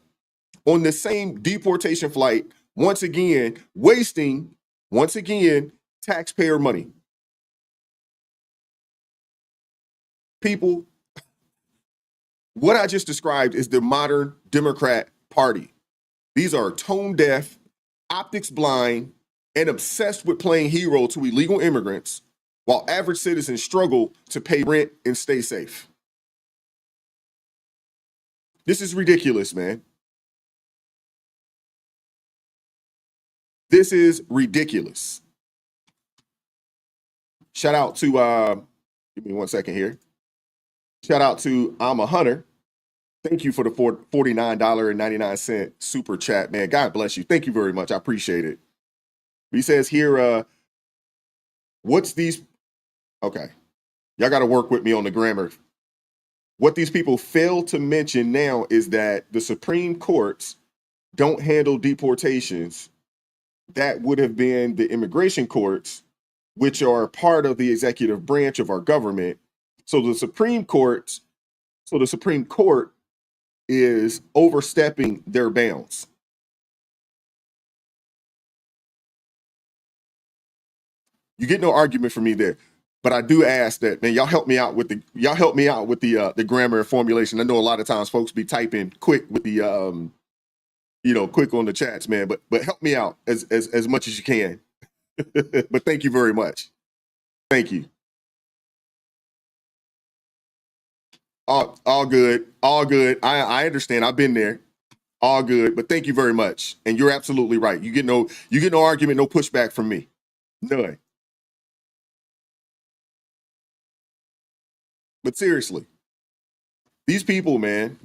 on the same deportation flight, once again, wasting, taxpayer money. People, what I just described is the modern Democrat Party. These are tone deaf, optics blind, and obsessed with playing hero to illegal immigrants, while average citizens struggle to pay rent and stay safe. This is ridiculous, man. This is ridiculous. Shout out to, give me 1 second here. Shout out to I'm a Hunter. Thank you for the $49.99 super chat, man. God bless you. Thank you very much. I appreciate it. He says here, what's these? Okay. Y'all got to work with me on the grammar. What these people fail to mention now is that the Supreme Courts don't handle deportations. That would have been the immigration courts, which are part of the executive branch of our government. So the Supreme Court is overstepping their bounds. You get no argument from me there, but I do ask that, man, y'all help me out with the grammar and formulation. I know a lot of times folks be typing quick with the quick on the chats, man, but help me out as much as you can. But thank you very much. Thank you. All good. I understand. I've been there. All good. But thank you very much. And you're absolutely right. You get no argument, no pushback from me. None. But seriously, these people, man,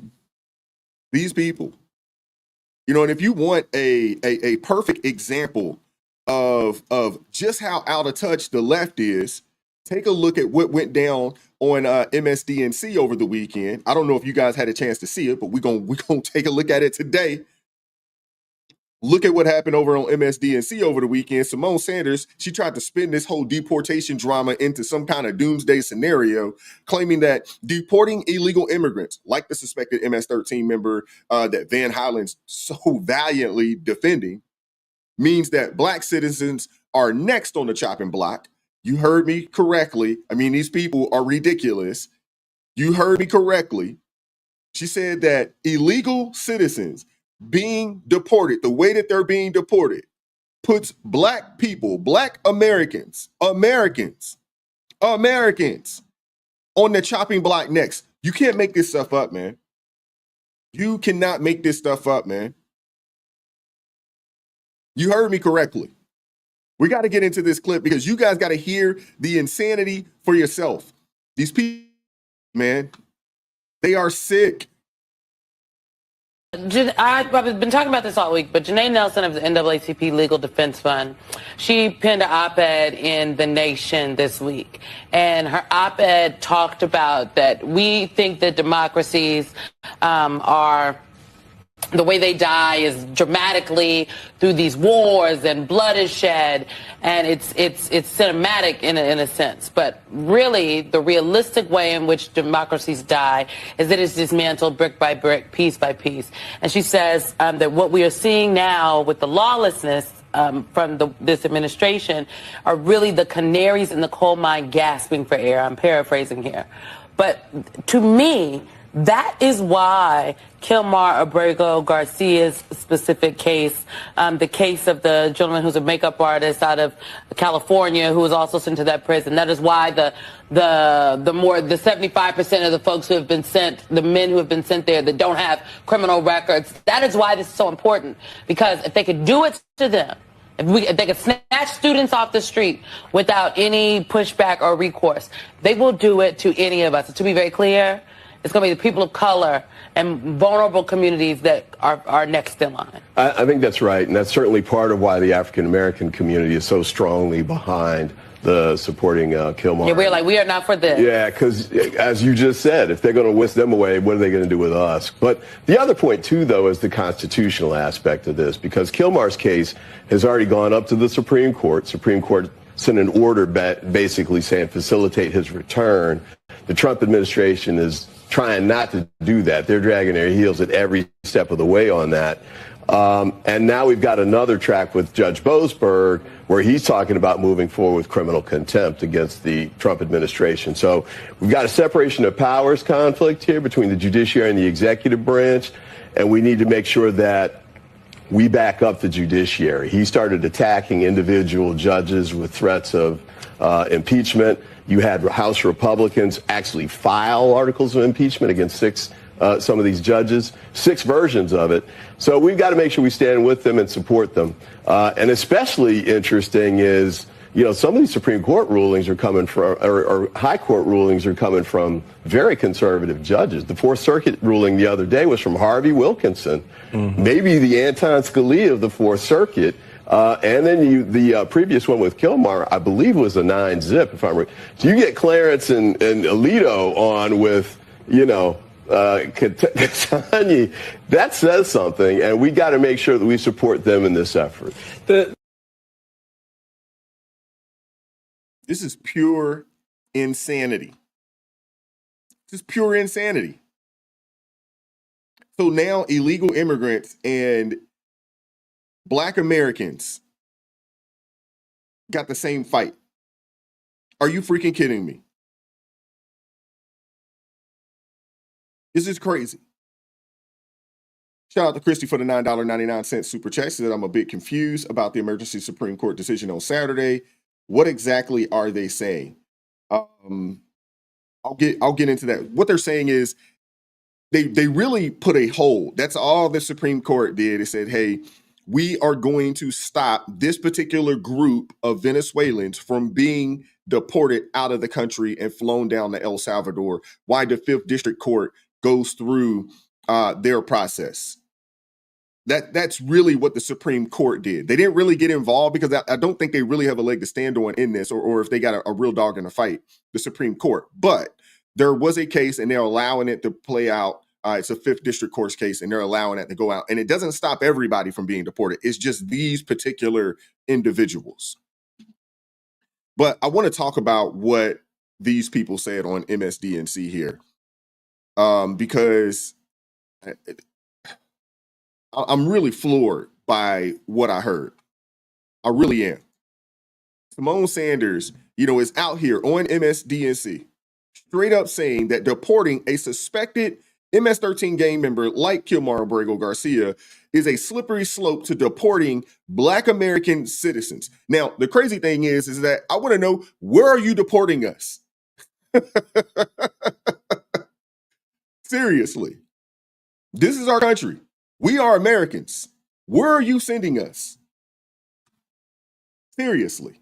and if you want a perfect example of just how out of touch the left is, take a look at what went down on MSDNC over the weekend. I don't know if you guys had a chance to see it, but we're gonna take a look at it today. Look at what happened over on MSDNC over the weekend. Simone Sanders, she tried to spin this whole deportation drama into some kind of doomsday scenario, claiming that deporting illegal immigrants, like the suspected MS-13 member that Van Hollen's so valiantly defending, means that Black citizens are next on the chopping block. You heard me correctly. I mean, these people are ridiculous. You heard me correctly. She said that illegal citizens being deported, the way that they're being deported, puts Black people, Black Americans on the chopping block next. You can't make this stuff up, man. You cannot make this stuff up, man. You heard me correctly. We got to get into this clip because you guys got to hear the insanity for yourself. These people, man, they are sick. I've been talking about this all week, but Janae Nelson of the NAACP Legal Defense Fund, she penned an op-ed in The Nation this week. And her op-ed talked about that we think that democracies are... the way they die is dramatically through these wars and blood is shed, and it's cinematic in a sense. But really, the realistic way in which democracies die is that it's dismantled brick by brick, piece by piece. And she says that what we are seeing now with the lawlessness from this administration are really the canaries in the coal mine gasping for air. I'm paraphrasing here. But to me, that is why Kilmar Abrego Garcia's specific case, the case of the gentleman who's a makeup artist out of California who was also sent to that prison, that is why the 75% of the folks who have been sent, the men who have been sent there that don't have criminal records, that is why this is so important. Because if they could do it to them, if they could snatch students off the street without any pushback or recourse, they will do it to any of us. And to be very clear, it's going to be the people of color and vulnerable communities that are next in line. I think that's right, and that's certainly part of why the African American community is so strongly behind the supporting Kilmar. Yeah, we're like, we are not for this. Yeah, because as you just said, if they're going to whisk them away, what are they going to do with us? But the other point, too, though, is the constitutional aspect of this, because Kilmar's case has already gone up to the Supreme Court. Supreme Court sent an order basically saying facilitate his return. The Trump administration is trying not to do that. They're dragging their heels at every step of the way on that. And now we've got another track with Judge Boasberg where he's talking about moving forward with criminal contempt against the Trump administration. So we've got a separation of powers conflict here between the judiciary and the executive branch, and we need to make sure that we back up the judiciary. He started attacking individual judges with threats of impeachment. You had House Republicans actually file articles of impeachment against some of these judges, 6 versions of it. So we've got to make sure we stand with them and support them. And especially interesting is, you know, some of these Supreme Court rulings are coming from, or high court rulings are coming from very conservative judges. The Fourth Circuit ruling the other day was from Harvey Wilkinson, maybe the Anton Scalia of the Fourth Circuit. And then the previous one with Kilmar, I believe, was a 9-zip, if I'm right. So you get Clarence and Alito on with, you know, Kanye. That says something, and we got to make sure that we support them in this effort. This is pure insanity. This is pure insanity. So now illegal immigrants and Black Americans got the same fight. Are you freaking kidding me? This is crazy. Shout out to Christy for the $9.99 super chat. She said, I'm a bit confused about the emergency Supreme Court decision on Saturday. What exactly are they saying? I'll get into that. What they're saying is they really put a hold. That's all the Supreme Court did. It said, hey, we are going to stop this particular group of Venezuelans from being deported out of the country and flown down to El Salvador. Why the 5th District Court goes through their process. That's really what the Supreme Court did. They didn't really get involved because I don't think they really have a leg to stand on in this, or if they got a real dog in the fight, the Supreme Court. But there was a case and they're allowing it to play out. It's a 5th District Court's case, and they're allowing it to go out. And it doesn't stop everybody from being deported. It's just these particular individuals. But I want to talk about what these people said on MSDNC here, because I'm really floored by what I heard. I really am. Simone Sanders, is out here on MSDNC, straight up saying that deporting a suspected MS-13 gang member like Kilmar Abrego Garcia is a slippery slope to deporting Black American citizens. Now, the crazy thing is that I want to know, where are you deporting us? Seriously. This is our country. We are Americans. Where are you sending us? Seriously.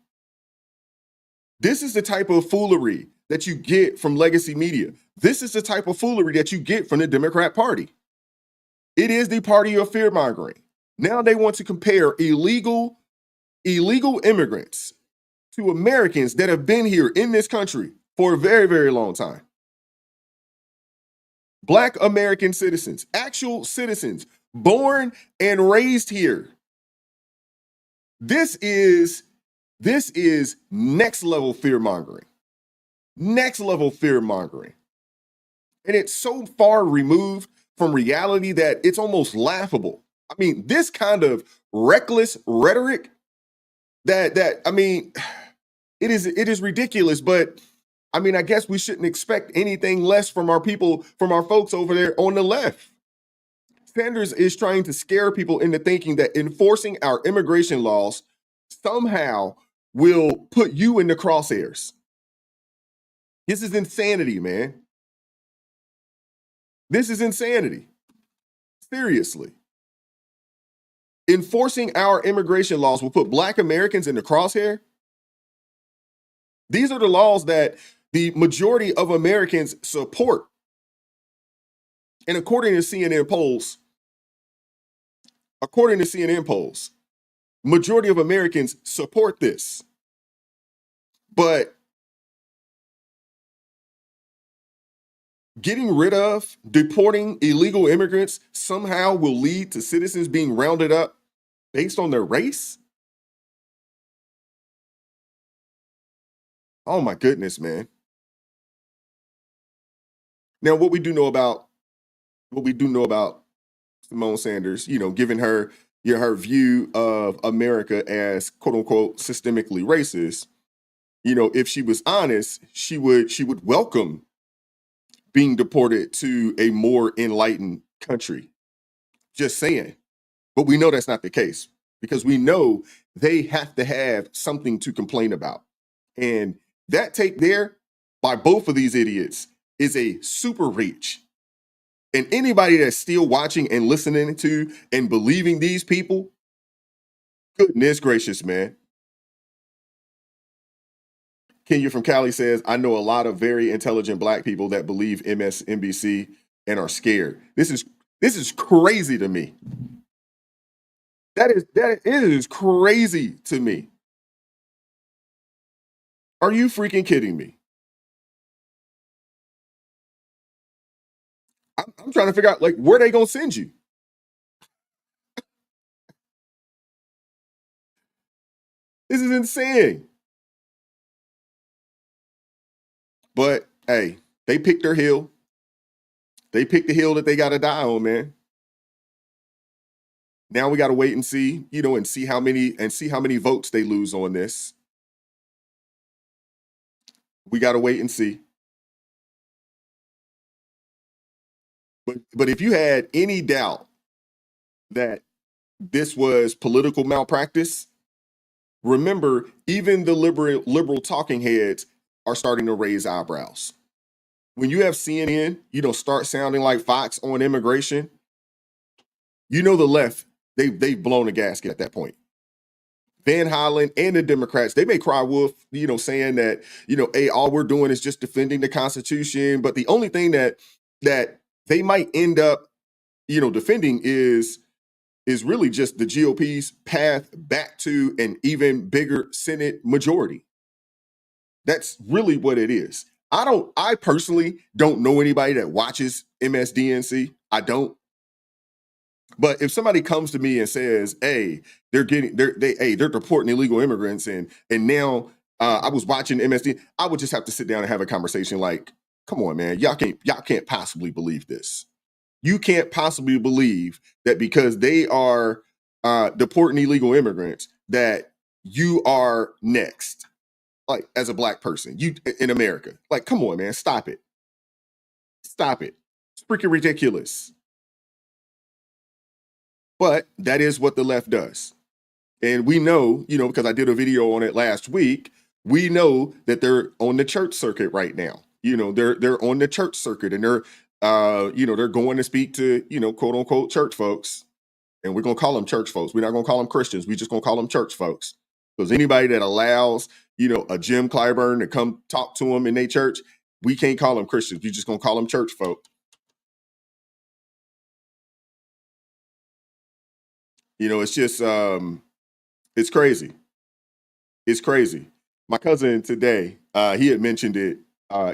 This is the type of foolery that you get from legacy media. This is the type of foolery that you get from the Democrat Party. It is the party of fear-mongering. Now they want to compare illegal immigrants to Americans that have been here in this country for a very, very long time. Black American citizens, actual citizens, born and raised here. This is next level fear-mongering. Next level fear-mongering. And it's so far removed from reality that it's almost laughable. I mean, this kind of reckless rhetoric I mean, it is ridiculous, but I mean, I guess we shouldn't expect anything less from our people, from our folks over there on the left. Sanders is trying to scare people into thinking that enforcing our immigration laws somehow will put you in the crosshairs. This is insanity, man. This is insanity. Seriously. Enforcing our immigration laws will put Black Americans in the crosshair. These are the laws that the majority of Americans support. And according to CNN polls, majority of Americans support this. But getting rid of, deporting illegal immigrants somehow will lead to citizens being rounded up based on their race? Oh my goodness, man. Now, what we do know about Simone Sanders, given her her view of America as quote unquote systemically racist, if she was honest, she would welcome being deported to a more enlightened country. Just saying. But we know that's not the case because we know they have to have something to complain about. And that take there by both of these idiots is a super reach. And anybody that's still watching and listening to and believing these people, goodness gracious, man. Kenya from Cali says, I know a lot of very intelligent Black people that believe MSNBC and are scared. This is crazy to me. It is crazy to me. Are you freaking kidding me? I'm trying to figure out where they gonna send you. This is insane. But hey, they picked their hill. They picked the hill that they got to die on, man. Now we got to wait and see, and see how many votes they lose on this. We got to wait and see. But if you had any doubt that this was political malpractice, remember, even the liberal talking heads are starting to raise eyebrows. When you have CNN, start sounding like Fox on immigration, the left, they've blown a gasket at that point. Van Hollen and the Democrats, they may cry wolf, saying that, hey, all we're doing is just defending the Constitution. But the only thing that they might end up, defending is really just the GOP's path back to an even bigger Senate majority. That's really what it is. I personally don't know anybody that watches MSDNC. I don't. But if somebody comes to me and says, "Hey, they're deporting illegal immigrants," and now I was watching MSD, I would just have to sit down and have a conversation. Like, come on, man, y'all can't possibly believe this. You can't possibly believe that because they are deporting illegal immigrants that you are next. Like, as a Black person, you in America. Like, come on, man, stop it. Stop it. It's freaking ridiculous. But that is what the left does. And we know, because I did a video on it last week, we know that they're on the church circuit right now. They're on the church circuit and they're going to speak to, quote unquote church folks. And we're going to call them church folks. We're not going to call them Christians. We're just going to call them church folks. Because anybody that allows, a Jim Clyburn to come talk to them in their church, we can't call them Christians. We're just going to call them church folk. It's just, it's crazy. It's crazy. My cousin today, he had mentioned it,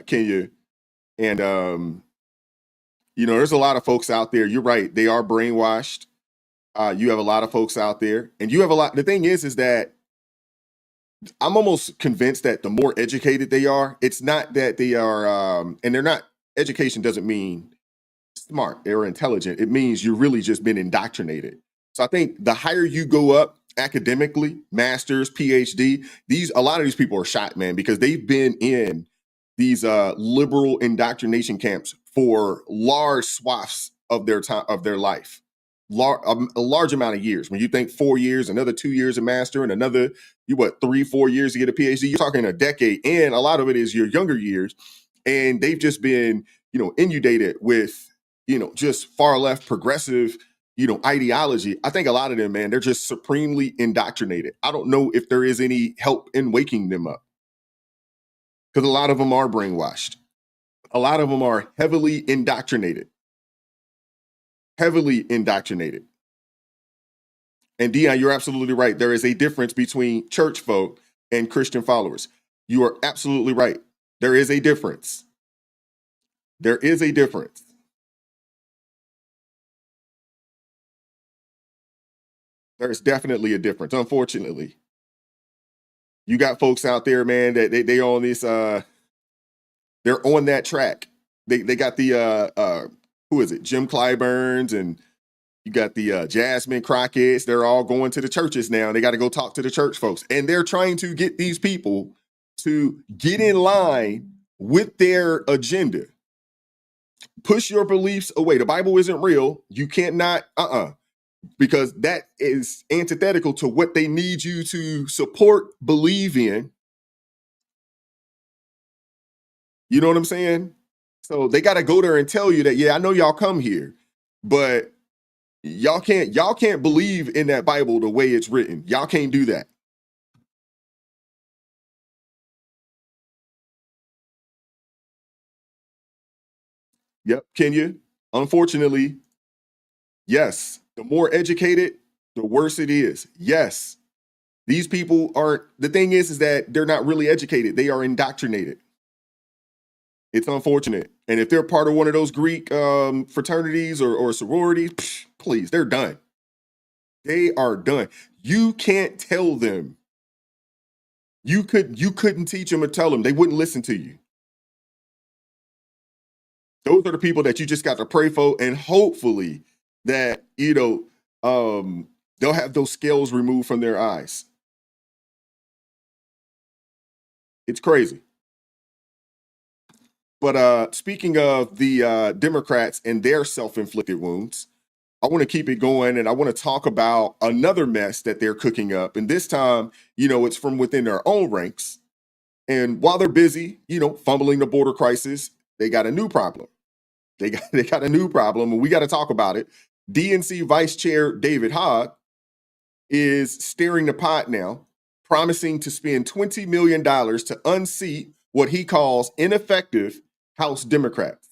Kenya. And, there's a lot of folks out there. You're right. They are brainwashed. You have a lot of folks out there. And you have a lot. The thing is that I'm almost convinced that the more educated they are, it's not that they are, and they're not, education doesn't mean smart or intelligent. It means you've really just been indoctrinated. So I think the higher you go up academically, master's, PhD. A lot of these people are shot, man, because they've been in these liberal indoctrination camps for large swaths of their time, of their life, a large amount of years. When you think 4 years, another 2 years of master, and another 3-4 years to get a PhD, you're talking a decade, and a lot of it is your younger years, and they've just been inundated with just far left progressive ideology. I think a lot of them, man, they're just supremely indoctrinated. I don't know if there is any help in waking them up, because a lot of them are brainwashed. A lot of them are heavily indoctrinated. Heavily indoctrinated. And Dion, you're absolutely right. There is a difference between church folk and Christian followers. You are absolutely right. There is a difference. There is a difference. There's definitely a difference, unfortunately. You got folks out there, man, that they on this they're on that track. They got the who is it? Jim Clyburns, and you got the Jasmine Crockett's. They're all going to the churches now. They got to go talk to the church folks. And they're trying to get these people to get in line with their agenda. Push your beliefs away. The Bible isn't real. You can't not, because that is antithetical to what they need you to support, believe in. You know what I'm saying? So they got to go there and tell you that, yeah, I know y'all come here, but y'all can't believe in that Bible the way it's written. Y'all can't do that. Yep, Kenya. Unfortunately, yes. The more educated, the worse it is. Yes. These people aren't, the thing is that they're not really educated. They are indoctrinated. It's unfortunate. And if they're part of one of those Greek fraternities or sororities, please, they're done. They are done. You can't tell them. You couldn't teach them or tell them. They wouldn't listen to you. Those are the people that you just got to pray for, and hopefully that, they'll have those scales removed from their eyes. It's crazy. But speaking of the Democrats and their self-inflicted wounds, I want to keep it going, and I want to talk about another mess that they're cooking up. And this time, it's from within their own ranks. And while they're busy, fumbling the border crisis, they got a new problem. They got a new problem, and we got to talk about it. DNC Vice Chair David Hogg is stirring the pot now, promising to spend $20 million to unseat what he calls ineffective House Democrats.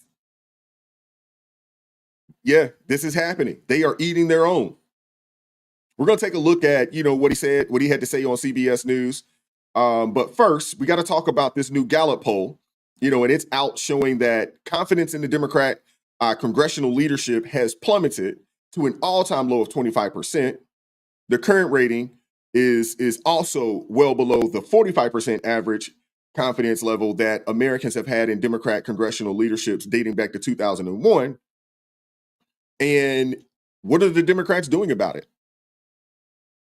Yeah, this is happening. They are eating their own. We're going to take a look at, what he said, what he had to say on CBS News. But first, we got to talk about this new Gallup poll, and it's out showing that confidence in the Democrat congressional leadership has plummeted to an all-time low of 25%. The current rating is also well below the 45% average confidence level that Americans have had in Democrat congressional leaderships dating back to 2001. And what are the Democrats doing about it?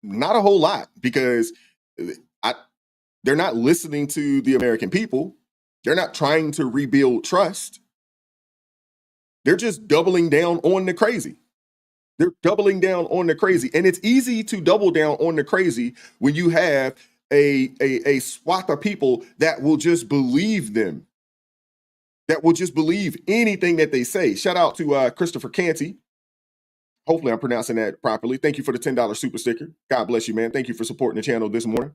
Not a whole lot, because they're not listening to the American people. They're not trying to rebuild trust. They're just doubling down on the crazy. They're doubling down on the crazy. And it's easy to double down on the crazy when you have a swath of people that will just believe them, that will just believe anything that they say. Shout out to Christopher Canty. Hopefully I'm pronouncing that properly. Thank you for the $10 super sticker. God bless you, man. Thank you for supporting the channel this morning.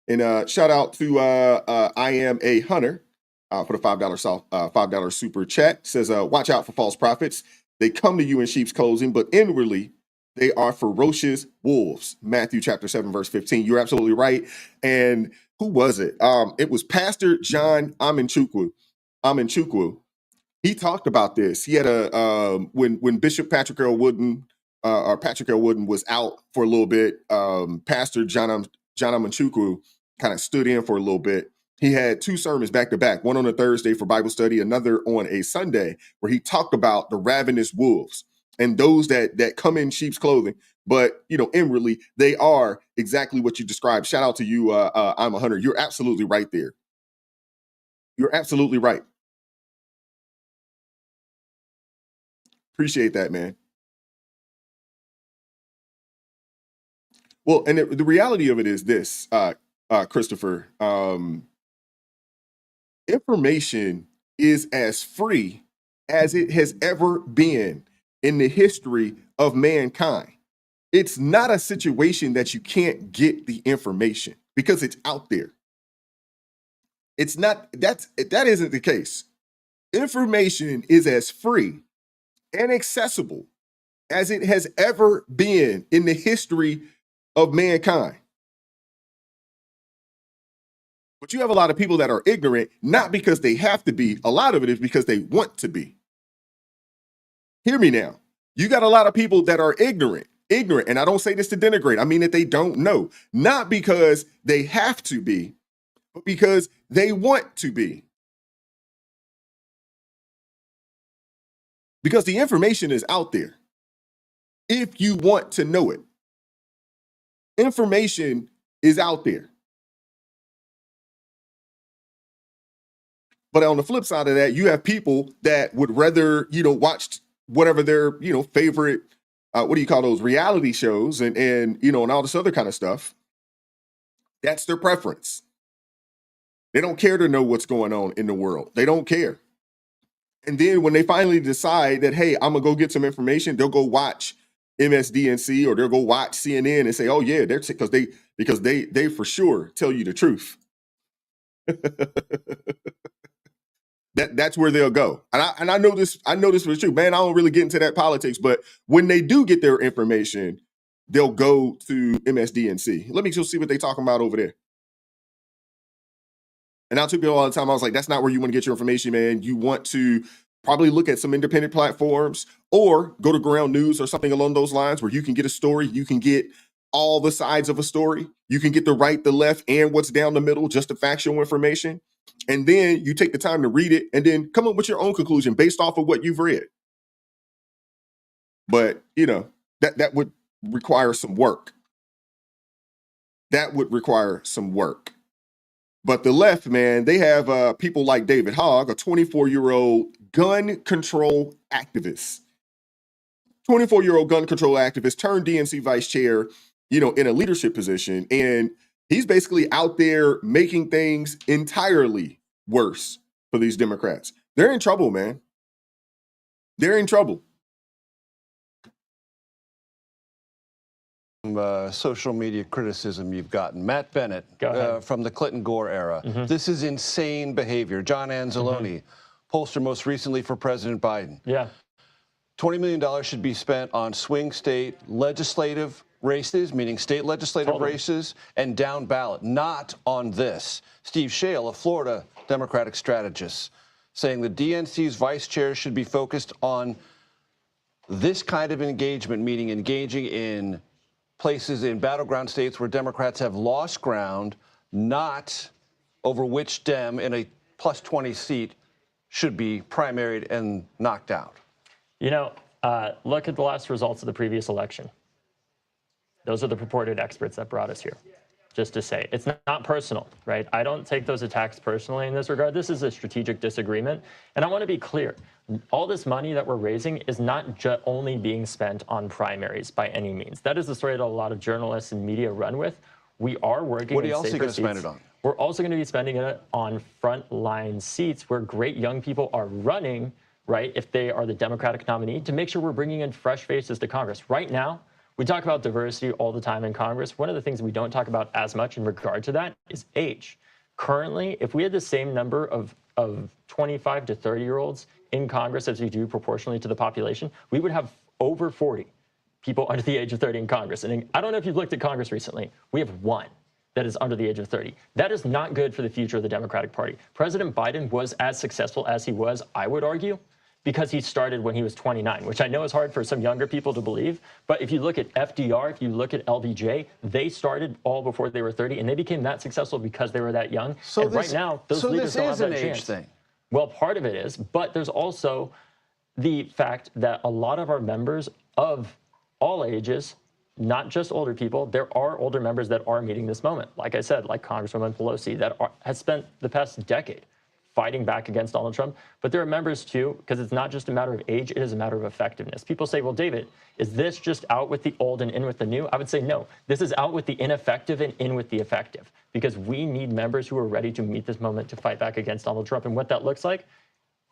And shout out to I Am a Hunter for the $5 super chat. Says, watch out for false prophets. They come to you in sheep's clothing, but inwardly they are ferocious wolves. Matthew chapter 7, verse 15. You're absolutely right. And who was it? It was Pastor John Amanchukwu. He talked about this. He had when Bishop Patrick L. Wooden was out for a little bit, Pastor John Amanchukwu kind of stood in for a little bit. He had 2 sermons back to back, one on a Thursday for Bible study, another on a Sunday, where he talked about the ravenous wolves and those that come in sheep's clothing, but inwardly they are exactly what you described. Shout out to you, I'm a Hunter. You're absolutely right there. You're absolutely right. Appreciate that, man. Well, and the reality of it is this, Christopher. Information is as free as it has ever been in the history of mankind. It's not a situation that you can't get the information because it's out there. It's not, that isn't the case. Information is as free and accessible as it has ever been in the history of mankind. But you have a lot of people that are ignorant, not because they have to be. A lot of it is because they want to be. Hear me now. You got a lot of people that are ignorant, and I don't say this to denigrate. I mean that they don't know, not because they have to be, but because they want to be. Because the information is out there. If you want to know it, information is out there. But on the flip side of that, you have people that would rather, watch whatever their, favorite, what do you call those, reality shows and all this other kind of stuff. That's their preference. They don't care to know what's going on in the world. They don't care. And then when they finally decide that, hey, I'm going to go get some information, they'll go watch MSDNC or they'll go watch CNN and say, oh, yeah, because they for sure tell you the truth. That's where they'll go. And I know this was true. Man, I don't really get into that politics, but when they do get their information, they'll go to MSDNC. Let me just see what they're talking about over there. And I tell people all the time, I was like, that's not where you want to get your information, man. You want to probably look at some independent platforms or go to Ground News or something along those lines where you can get a story. You can get all the sides of a story. You can get the right, the left, and what's down the middle, just the factual information. And then you take the time to read it and then come up with your own conclusion based off of what you've read. But, that would require some work. That would require some work. But the left, man, they have people like David Hogg, a 24-year-old gun control activist. 24-year-old gun control activist turned DNC vice chair, in a leadership position. And he's basically out there making things entirely worse for these Democrats. They're in trouble, man. They're in trouble. Social media criticism you've gotten. Matt Bennett from the Clinton-Gore era. This is insane behavior. John Anzalone, pollster most recently for President Biden. Yeah. $20 million should be spent on swing state legislative races, meaning state legislative races, and down ballot, not on this. Steve Shale, a Florida Democratic strategist, saying the DNC's vice chair should be focused on this kind of engagement, meaning engaging in places in battleground states where Democrats have lost ground, not over which Dem in a plus 20 seat should be primaried and knocked out. Look at the last results of the previous election. Those are the purported experts that brought us here. Just to say, it's not personal, right? I don't take those attacks personally in this regard. This is a strategic disagreement. And I want to be clear. All this money that we're raising is not only being spent on primaries by any means. That is the story that a lot of journalists and media run with. We are working. What else are you going to spend it on? We're also going to be spending it on frontline seats where great young people are running, right, if they are the Democratic nominee, to make sure we're bringing in fresh faces to Congress. Right now, we talk about diversity all the time in Congress. One of the things we don't talk about as much in regard to that is age. Currently, if we had the same number of 25 to 30-year-olds in Congress as we do proportionally to the population, we would have over 40 people under the age of 30 in Congress. And I don't know if you've looked at Congress recently. We have one that is under the age of 30. That is not good for the future of the Democratic Party. President Biden was as successful as he was, I would argue, because he started when he was 29, which I know is hard for some younger people to believe. But if you look at FDR, if you look at LBJ, they started all before they were 30, and they became that successful because they were that young. So and right now, those leaders don't have that chance. Thing. Well, part of it is, but there's also the fact that a lot of our members of all ages, not just older people, there are older members that are meeting this moment. Like I said, like Congresswoman Pelosi, that has spent the past decade fighting back against Donald Trump. But there are members too, because it's not just a matter of age, it is a matter of effectiveness. People say, well, David, is this just out with the old and in with the new? I would say no. This is out with the ineffective and in with the effective, because we need members who are ready to meet this moment to fight back against Donald Trump. And what that looks like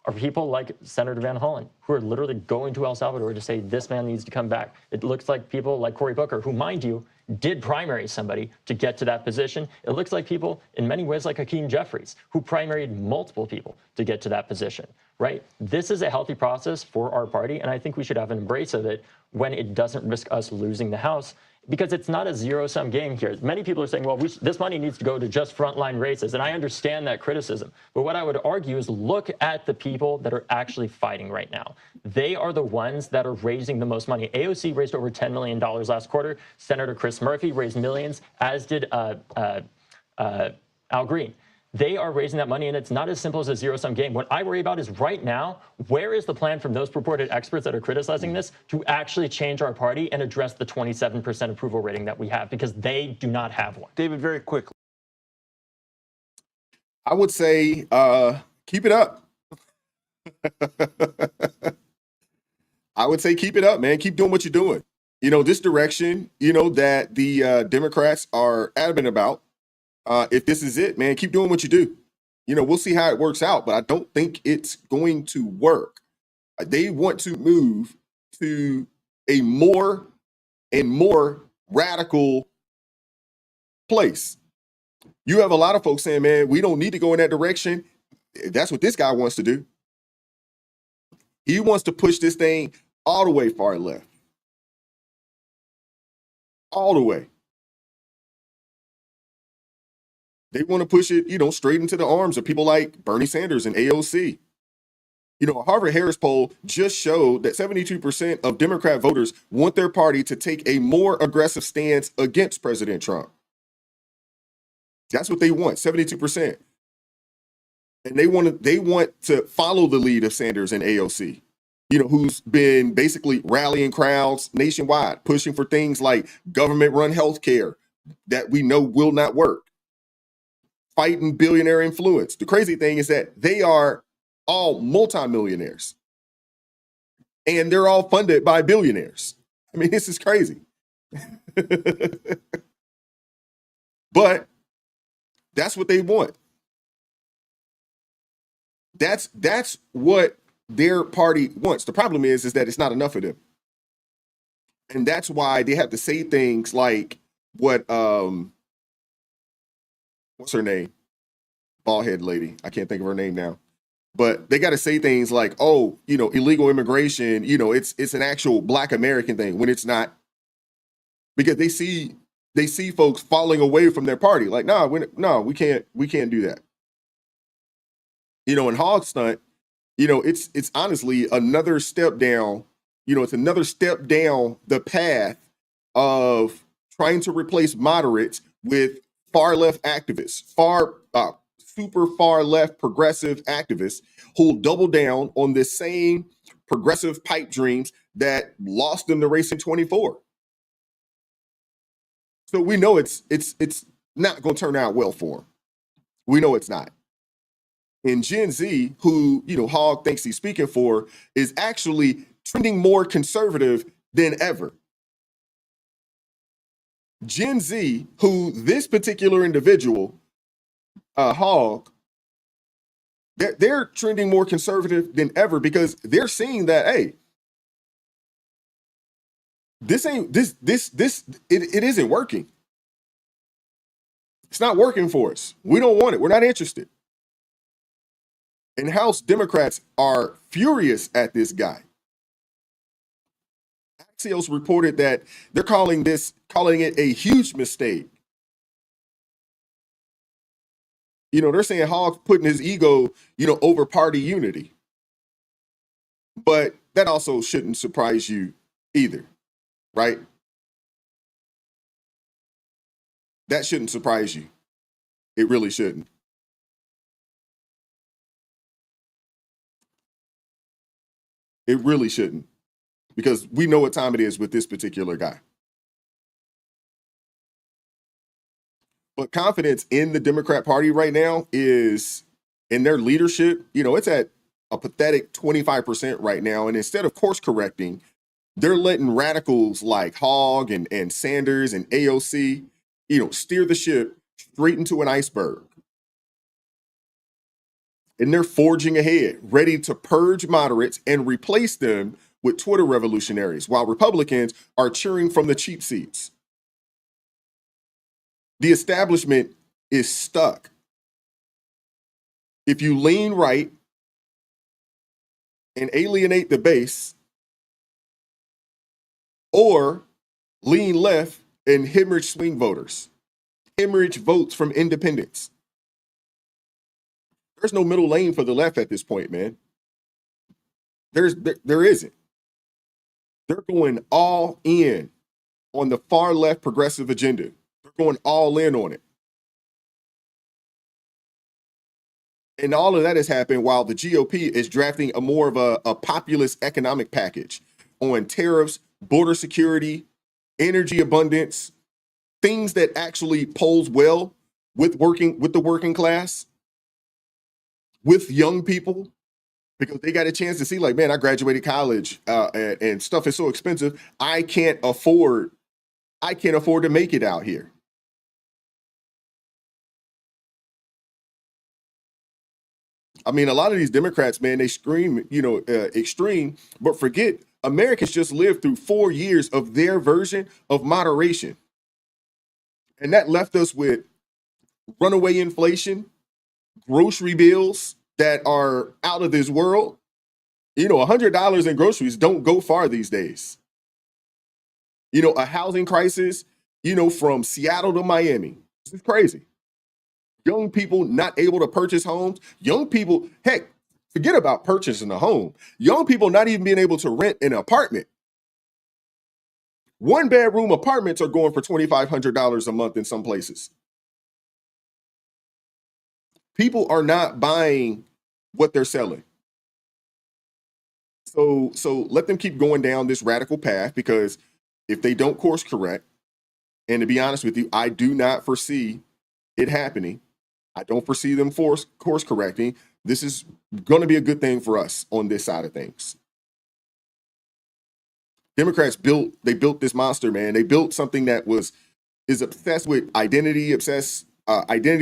are people like Senator Van Hollen, who are literally going to El Salvador to say this man needs to come back. It looks like people like Cory Booker, who, mind you, did primary somebody to get to that position. It looks like people, in many ways, like Hakeem Jeffries, who primaried multiple people to get to that position, right? This is a healthy process for our party, and I think we should have an embrace of it when it doesn't risk us losing the House, because it's not a zero-sum game here. Many people are saying, well, this money needs to go to just frontline races, and I understand that criticism. But what I would argue is look at the people that are actually fighting right now. They are the ones that are raising the most money. AOC raised over $10 million last quarter. Senator Chris Murphy raised millions, as did Al Green. They are raising that money, and it's not as simple as a zero-sum game. What I worry about is right now, where is the plan from those purported experts that are criticizing this to actually change our party and address the 27% approval rating that we have? Because they do not have one. David, very quickly. I would say keep it up. I would say keep it up, man. Keep doing what you're doing. You know, this direction, you know, that the Democrats are adamant about. If this is it, man, keep doing what you do. You know, we'll see how it works out, but I don't think it's going to work. They want to move to a more and more radical place. You have a lot of folks saying, man, we don't need to go in that direction. That's what this guy wants to do. He wants to push this thing all the way far left. All the way. They want to push it, you know, straight into the arms of people like Bernie Sanders and AOC. You know, a Harvard-Harris poll just showed that 72% of Democrat voters want their party to take a more aggressive stance against President Trump. That's what they want, 72%. And they want to follow the lead of Sanders and AOC, you know, who's been basically rallying crowds nationwide, pushing for things like government-run health care that we know will not work. Fighting billionaire influence. The crazy thing is that they are all multimillionaires and they're all funded by billionaires. I mean, this is crazy. But that's what they want. That's what their party wants. The problem is that it's not enough of them. And that's why they have to say things like what what's her name? Bald-head lady. I can't think of her name now. But they got to say things like, oh, you know, illegal immigration, you know, it's an actual Black American thing, when it's not. Because they see folks falling away from their party. Like, we can't do that. You know, in Hog Stunt, you know, it's honestly another step down. You know, it's another step down the path of trying to replace moderates with far left activists, super far left progressive activists who'll double down on the same progressive pipe dreams that lost them the race in 24. So we know it's not going to turn out well for them. We know it's not. And Gen Z, who, you know, Hogg thinks he's speaking for, is actually trending more conservative than ever. Gen Z, who this particular individual, Hogg, they're trending more conservative than ever because they're seeing that, hey, it isn't working. It's not working for us. We don't want it. We're not interested. And House Democrats are furious at this guy. Axios reported that they're calling it a huge mistake. You know, they're saying Hogg's putting his ego, you know, over party unity. But that also shouldn't surprise you either, right? That shouldn't surprise you. It really shouldn't. It really shouldn't, because we know what time it is with this particular guy. But confidence in the Democrat Party right now is in their leadership. You know, it's at a pathetic 25% right now. And instead of course correcting, they're letting radicals like Hogg and Sanders and AOC, steer the ship straight into an iceberg. And they're forging ahead, ready to purge moderates and replace them with Twitter revolutionaries, while Republicans are cheering from the cheap seats. The establishment is stuck. If you lean right and alienate the base, or lean left and hemorrhage swing voters, hemorrhage votes from independents. There's no middle lane for the left at this point, man. There isn't. They're going all in on the far left progressive agenda. They're going all in on it. And all of that has happened while the GOP is drafting a more of a populist economic package on tariffs, border security, energy abundance, things that actually polls well with the working class, with young people, because they got a chance to see, like, man, I graduated college and stuff is so expensive. I can't afford to make it out here. I mean, a lot of these Democrats, man, they scream, extreme, but forget Americans just lived through 4 years of their version of moderation. And that left us with runaway inflation, grocery bills that are out of this world. $100 in groceries don't go far these days. A housing crisis, from Seattle to Miami. This is crazy. Young people not able to purchase homes. Young people, heck, forget about purchasing a home. Young people not even being able to rent an apartment. 1-bedroom apartments are going for $2,500 a month in some places. People are not buying what they're selling. So let them keep going down this radical path, because if they don't course correct, and to be honest with you, I do not foresee it happening. I don't foresee them course correcting. This is going to be a good thing for us on this side of things. Democrats built this monster, man. They built something that is obsessed with identity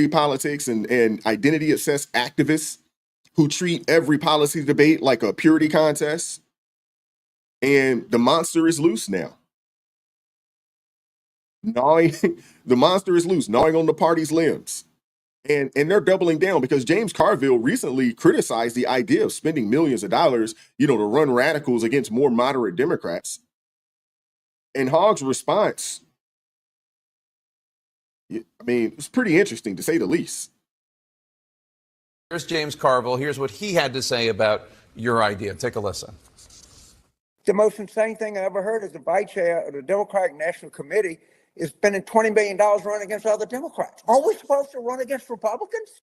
politics and identity obsessed activists who treat every policy debate like a purity contest. And the monster is loose now. The monster is loose, gnawing on the party's limbs. And they're doubling down, because James Carville recently criticized the idea of spending millions of dollars, to run radicals against more moderate Democrats. And Hogg's response, I mean, it's pretty interesting, to say the least. Here's James Carville. Here's what he had to say about your idea. Take a listen. The most insane thing I ever heard is the vice chair of the Democratic National Committee is spending $20 million running against other Democrats. Aren't we supposed to run against Republicans?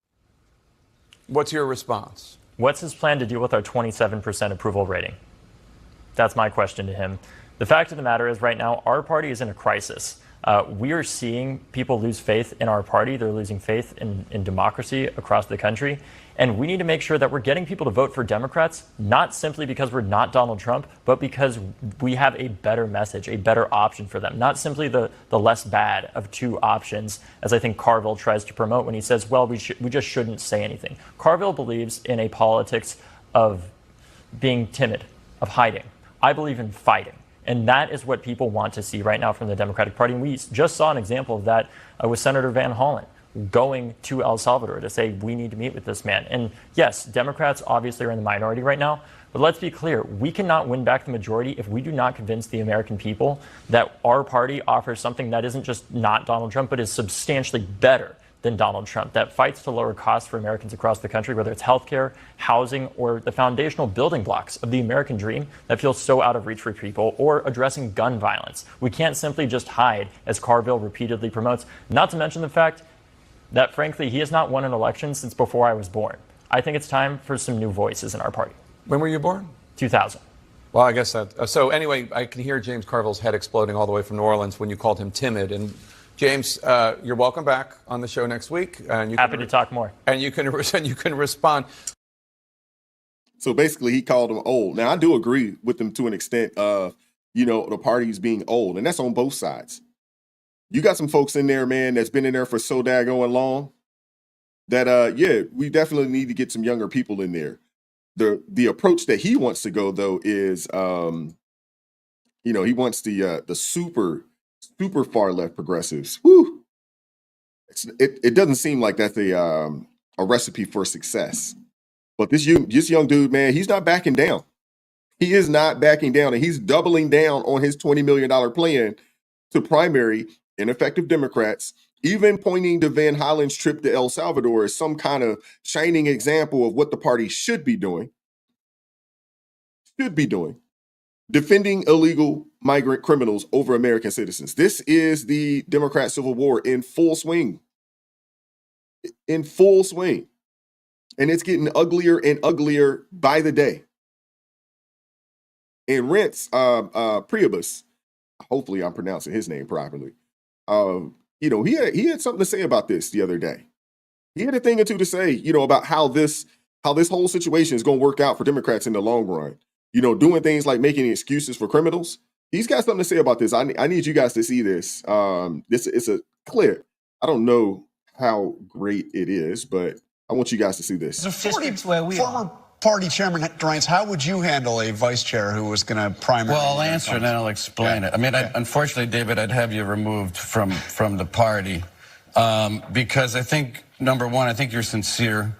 What's your response? What's his plan to deal with our 27% approval rating? That's my question to him. The fact of the matter is, right now, our party is in a crisis. We are seeing people lose faith in our party. They're losing faith in democracy across the country. And we need to make sure that we're getting people to vote for Democrats, not simply because we're not Donald Trump, but because we have a better message, a better option for them. Not simply the less bad of two options, as I think Carville tries to promote when he says, well, we just shouldn't say anything. Carville believes in a politics of being timid, of hiding. I believe in fighting. And that is what people want to see right now from the Democratic Party. And we just saw an example of that with Senator Van Hollen going to El Salvador to say, we need to meet with this man. And yes, Democrats obviously are in the minority right now. But let's be clear, we cannot win back the majority if we do not convince the American people that our party offers something that isn't just not Donald Trump, but is substantially better than Donald Trump, that fights to lower costs for Americans across the country, whether it's healthcare, housing, or the foundational building blocks of the American dream that feels so out of reach for people, or addressing gun violence. We can't simply just hide, as Carville repeatedly promotes, not to mention the fact that, frankly, he has not won an election since before I was born. I think it's time for some new voices in our party. When were you born? 2000. Well, I guess that. So anyway, I can hear James Carville's head exploding all the way from New Orleans when you called him timid. And James, you're welcome back on the show next week. And you Happy to talk more. And you can respond. So basically, he called him old. Now, I do agree with him to an extent of, the parties being old, and that's on both sides. You got some folks in there, man, that's been in there for so daggone long that, we definitely need to get some younger people in there. The approach that he wants to go, though, is, he wants the super far left progressives. Woo! It doesn't seem like that's a recipe for success. But this young dude, man, he's not backing down. He is not backing down, and he's doubling down on his $20 million plan to primary ineffective Democrats, even pointing to Van Hollen's trip to El Salvador as some kind of shining example of what the party should be doing. Defending illegal migrant criminals over American citizens. This is the Democrat Civil War in full swing. And it's getting uglier and uglier by the day. And Reince Priebus, hopefully I'm pronouncing his name properly, he had something to say about this the other day. He had a thing or two to say, about how this whole situation is going to work out for Democrats in the long run. Doing things like making excuses for criminals. He's got something to say about this. I need you guys to see this. It's a clip. I don't know how great it is, but I want you guys to see this. Former party chairman Reince, how would you handle a vice chair who was going to primary? Well, I'll answer and then I'll explain it. I mean, unfortunately, David, I'd have you removed from the party because I think, number one, I think you're sincere.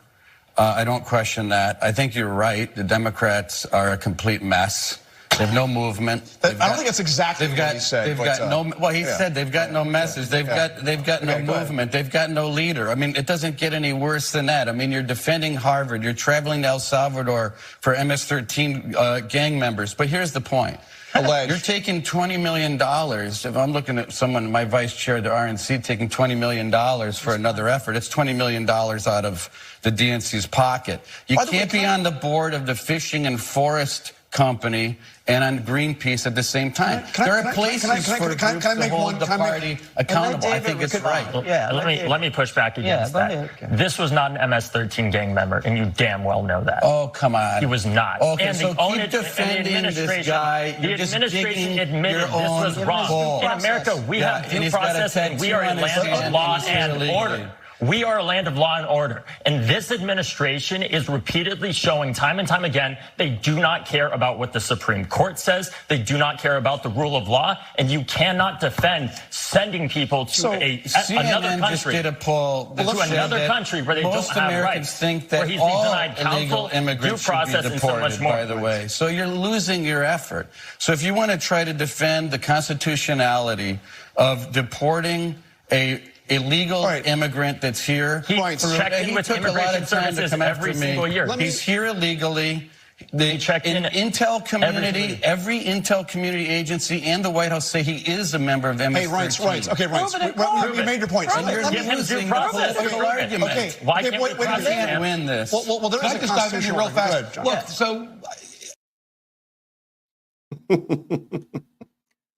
I don't question that. I think you're right. The Democrats are a complete mess. They have no movement. I don't think that's exactly what he said. They've got no. Well, he said they've got no message. They've got no movement. They've got no leader. I mean, it doesn't get any worse than that. I mean, you're defending Harvard. You're traveling to El Salvador for MS-13 gang members. But here's the point. You're taking $20 million. If I'm looking at someone, my vice chair of the RNC, taking $20 million for another effort, it's $20 million out of the DNC's pocket. You can't be on the board of the Fishing and Forest Company and on Greenpeace at the same time. There are places for groups to hold the party accountable. I think it's right. Yeah, let me push back against that. This was not an MS-13 gang member, and you damn well know that. Oh, come on. He was not. Okay, and so keep defending this guy. The administration admitted this was wrong. In America, we have due process, and we are a land of law and order. We are a land of law and order. And this administration is repeatedly showing time and time again they do not care about what the Supreme Court says. They do not care about the rule of law. And you cannot defend sending people to another country. Just did a poll to another country where they don't have Americans rights. Think that where he's all being denied illegal immigrants due process, should be deported, and so much more. by the way. So you're losing your effort. So if you want to try to defend the constitutionality of deporting a illegal immigrant that's here. He checked in with immigration services every single year. He's here illegally. The Intel community, every Intel community agency and the White House say he is a member of MS-13. Hey, Reince. Okay, Reince. You made your point. And you're losing the political argument. Wait, you can't win this. Well, there is a constitutional real fast. Look, so...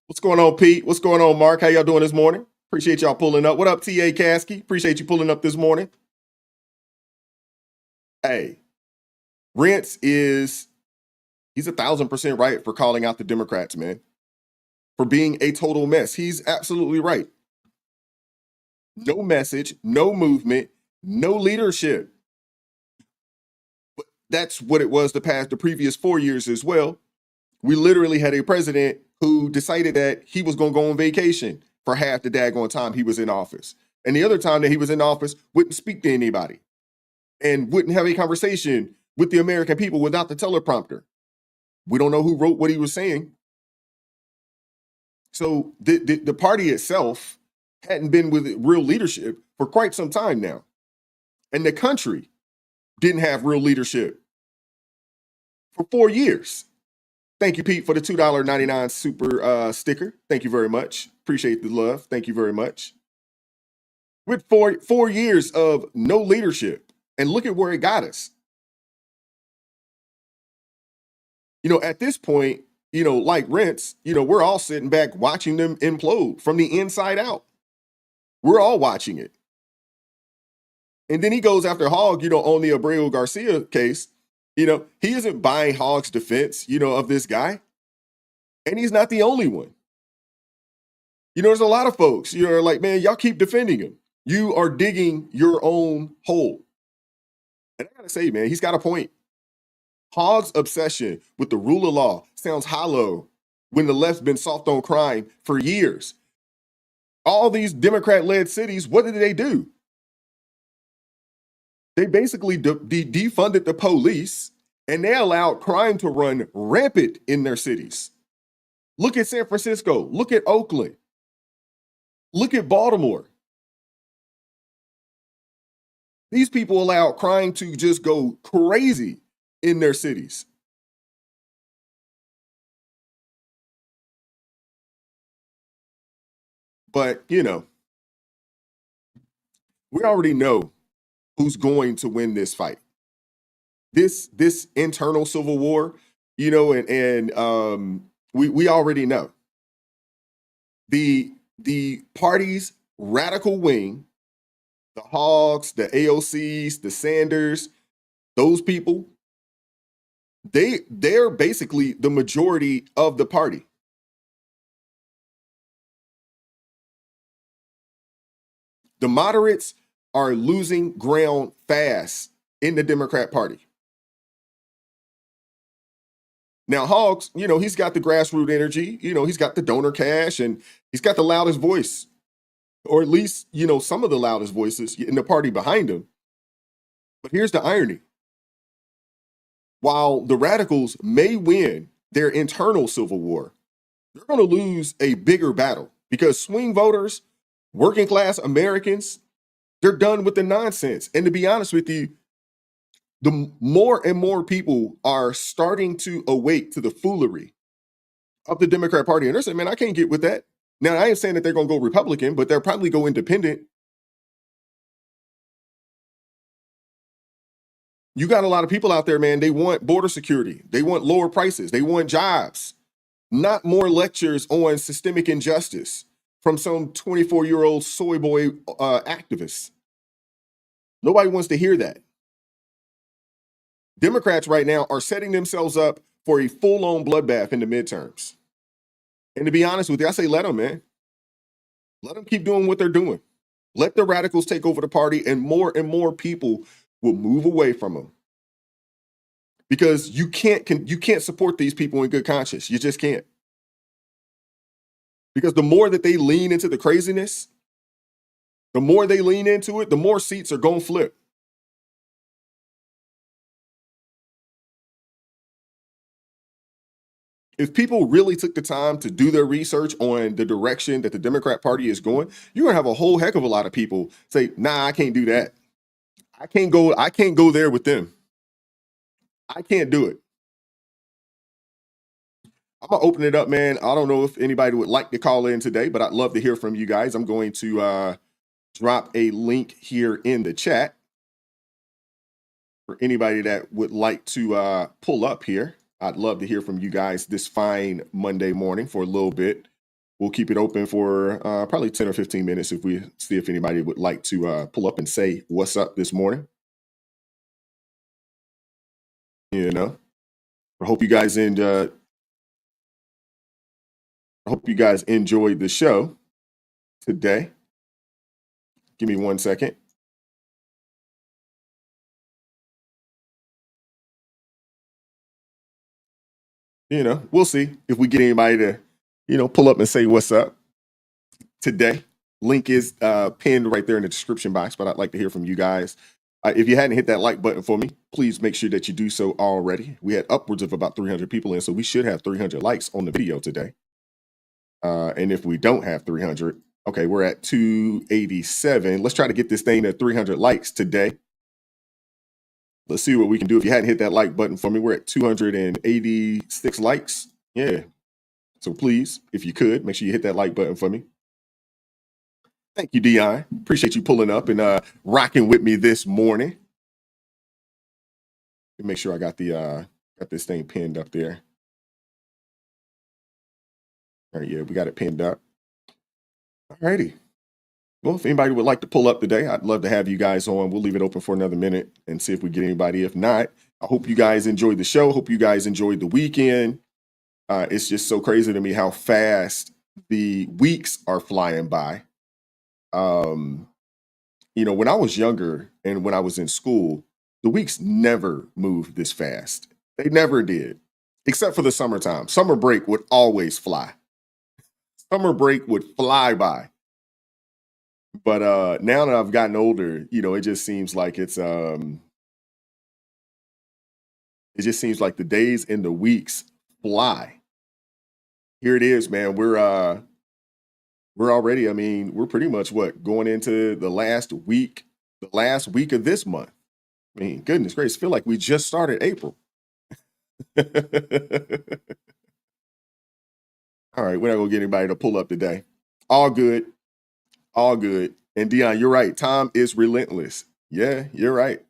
What's going on, Pete? What's going on, Mark? How y'all doing this morning? Appreciate y'all pulling up. What up, T.A. Caskey? Appreciate you pulling up this morning. Hey, Reince he's 1,000% right for calling out the Democrats, man. For being a total mess. He's absolutely right. No message, no movement, no leadership. But that's what it was the previous 4 years as well. We literally had a president who decided that he was going to go on vacation for half the daggone time he was in office. And the other time that he was in office, wouldn't speak to anybody and wouldn't have a conversation with the American people without the teleprompter. We don't know who wrote what he was saying. So the party itself hadn't been with real leadership for quite some time now. And the country didn't have real leadership for 4 years. Thank you, Pete, for the $2.99 super sticker. Thank you very much. Appreciate the love. Thank you very much. With 4 years of no leadership, and look at where it got us. You know, at this point, you know, like Rents, you know, we're all sitting back watching them implode from the inside out. We're all watching it. And then he goes after Hogg, you know, on the Abreu Garcia case. You know, he isn't buying Hogg's defense, you know, of this guy. And he's not the only one. You know, there's a lot of folks, you know, like, man, y'all keep defending him. You are digging your own hole. And I gotta say, man, he's got a point. Hogg's obsession with the rule of law sounds hollow when the left's been soft on crime for years. All these Democrat-led cities, what did they do? They basically defunded the police, and they allowed crime to run rampant in their cities. Look at San Francisco. Look at Oakland. Look at Baltimore. These people allowed crime to just go crazy in their cities. But, you know, we already know who's going to win this fight. This internal civil war, you know, and we already know. The party's radical wing, the Hoggs, the AOCs, the Sanders, those people, they're basically the majority of the party. The moderates are losing ground fast in the Democrat Party. Now, Hoggs, you know, he's got the grassroots energy, you know, he's got the donor cash, and he's got the loudest voice, or at least, you know, some of the loudest voices in the party behind him. But here's the irony. While the radicals may win their internal civil war, they're going to lose a bigger battle because swing voters, working class Americans, they're done with the nonsense. And to be honest with you, the more and more people are starting to awake to the foolery of the Democrat Party. And they're saying, man, I can't get with that. Now, I ain't saying that they're going to go Republican, but they'll probably go independent. You got a lot of people out there, man, they want border security. They want lower prices. They want jobs, not more lectures on systemic injustice from some 24-year-old soy boy activist. Nobody wants to hear that. Democrats right now are setting themselves up for a full-on bloodbath in the midterms. And to be honest with you, I say let them, man. Let them keep doing what they're doing. Let the radicals take over the party, and more people will move away from them. Because you can't support these people in good conscience. You just can't. Because the more that they lean into the craziness, the more they lean into it, the more seats are going to flip. If people really took the time to do their research on the direction that the Democrat Party is going, you're going to have a whole heck of a lot of people say, nah, I can't do that. I can't go there with them. I can't do it. I'm going to open it up, man. I don't know if anybody would like to call in today, but I'd love to hear from you guys. I'm going to drop a link here in the chat for anybody that would like to pull up here. I'd love to hear from you guys this fine Monday morning for a little bit. We'll keep it open for probably 10 or 15 minutes if we see if anybody would like to pull up and say what's up this morning. You know, I hope you guys enjoyed the show today. Give me 1 second. You know, we'll see if we get anybody to, you know, pull up and say what's up today. Link is pinned right there in the description box, but I'd like to hear from you guys. If you hadn't hit that like button for me, please make sure that you do so already. We had upwards of about 300 people in, so we should have 300 likes on the video today. And if we don't have 300, Okay, we're at 287. Let's try to get this thing to 300 likes today. Let's see what we can do. If you hadn't hit that like button for me, we're at 286 likes. Yeah. So please, if you could, make sure you hit that like button for me. Thank you, Dion. Appreciate you pulling up and rocking with me this morning. Let me make sure I got this thing pinned up there. All right, yeah, we got it pinned up. All righty. Well, if anybody would like to pull up today, I'd love to have you guys on. We'll leave it open for another minute and see if we get anybody. If not, I hope you guys enjoyed the show. Hope you guys enjoyed the weekend. It's just so crazy to me how fast the weeks are flying by. You know, when I was younger and when I was in school, the weeks never moved this fast. They never did, except for the summertime. Summer break would always fly. Summer break would fly by. But now that I've gotten older, you know, it just seems like it just seems like the days and the weeks fly. Here it is, man. We're already, I mean, we're pretty much going into the last week of this month. I mean, goodness gracious, I feel like we just started April. All right, we're not gonna get anybody to pull up today. All good. All good. And Dion, you're right. Time is relentless. Yeah, you're right.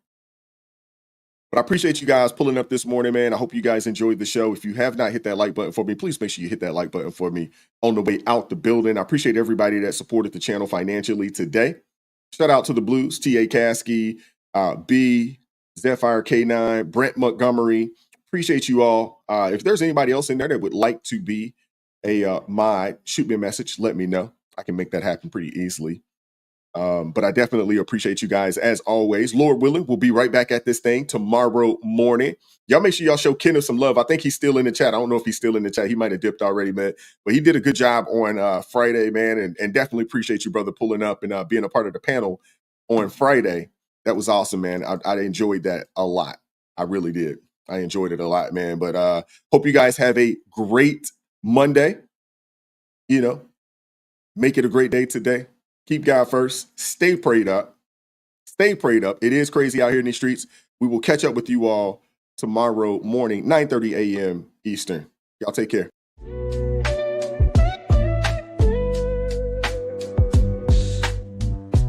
But I appreciate you guys pulling up this morning, man. I hope you guys enjoyed the show. If you have not hit that like button for me, please make sure you hit that like button for me on the way out the building. I appreciate everybody that supported the channel financially today. Shout out to the Blues, T.A. Caskey, B, Zephyr K9, Brent Montgomery. Appreciate you all. If there's anybody else in there that would like to be a mod, shoot me a message. Let me know. I can make that happen pretty easily. But I definitely appreciate you guys as always. Lord willing, we'll be right back at this thing tomorrow morning. Y'all make sure y'all show Kenneth some love. I think he's still in the chat. I don't know if he's still in the chat. He might have dipped already, man. But he did a good job on Friday, man. And definitely appreciate you, brother, pulling up and being a part of the panel on Friday. That was awesome, man. I enjoyed that a lot. I really did. I enjoyed it a lot, man. But hope you guys have a great Monday. You know, make it a great day today. Keep God first. Stay prayed up. Stay prayed up. It is crazy out here in these streets. We will catch up with you all tomorrow morning, 9:30 a.m. Eastern. Y'all take care.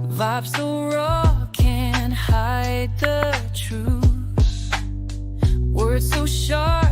Vibes so raw, can't hide the truth. Words so sharp.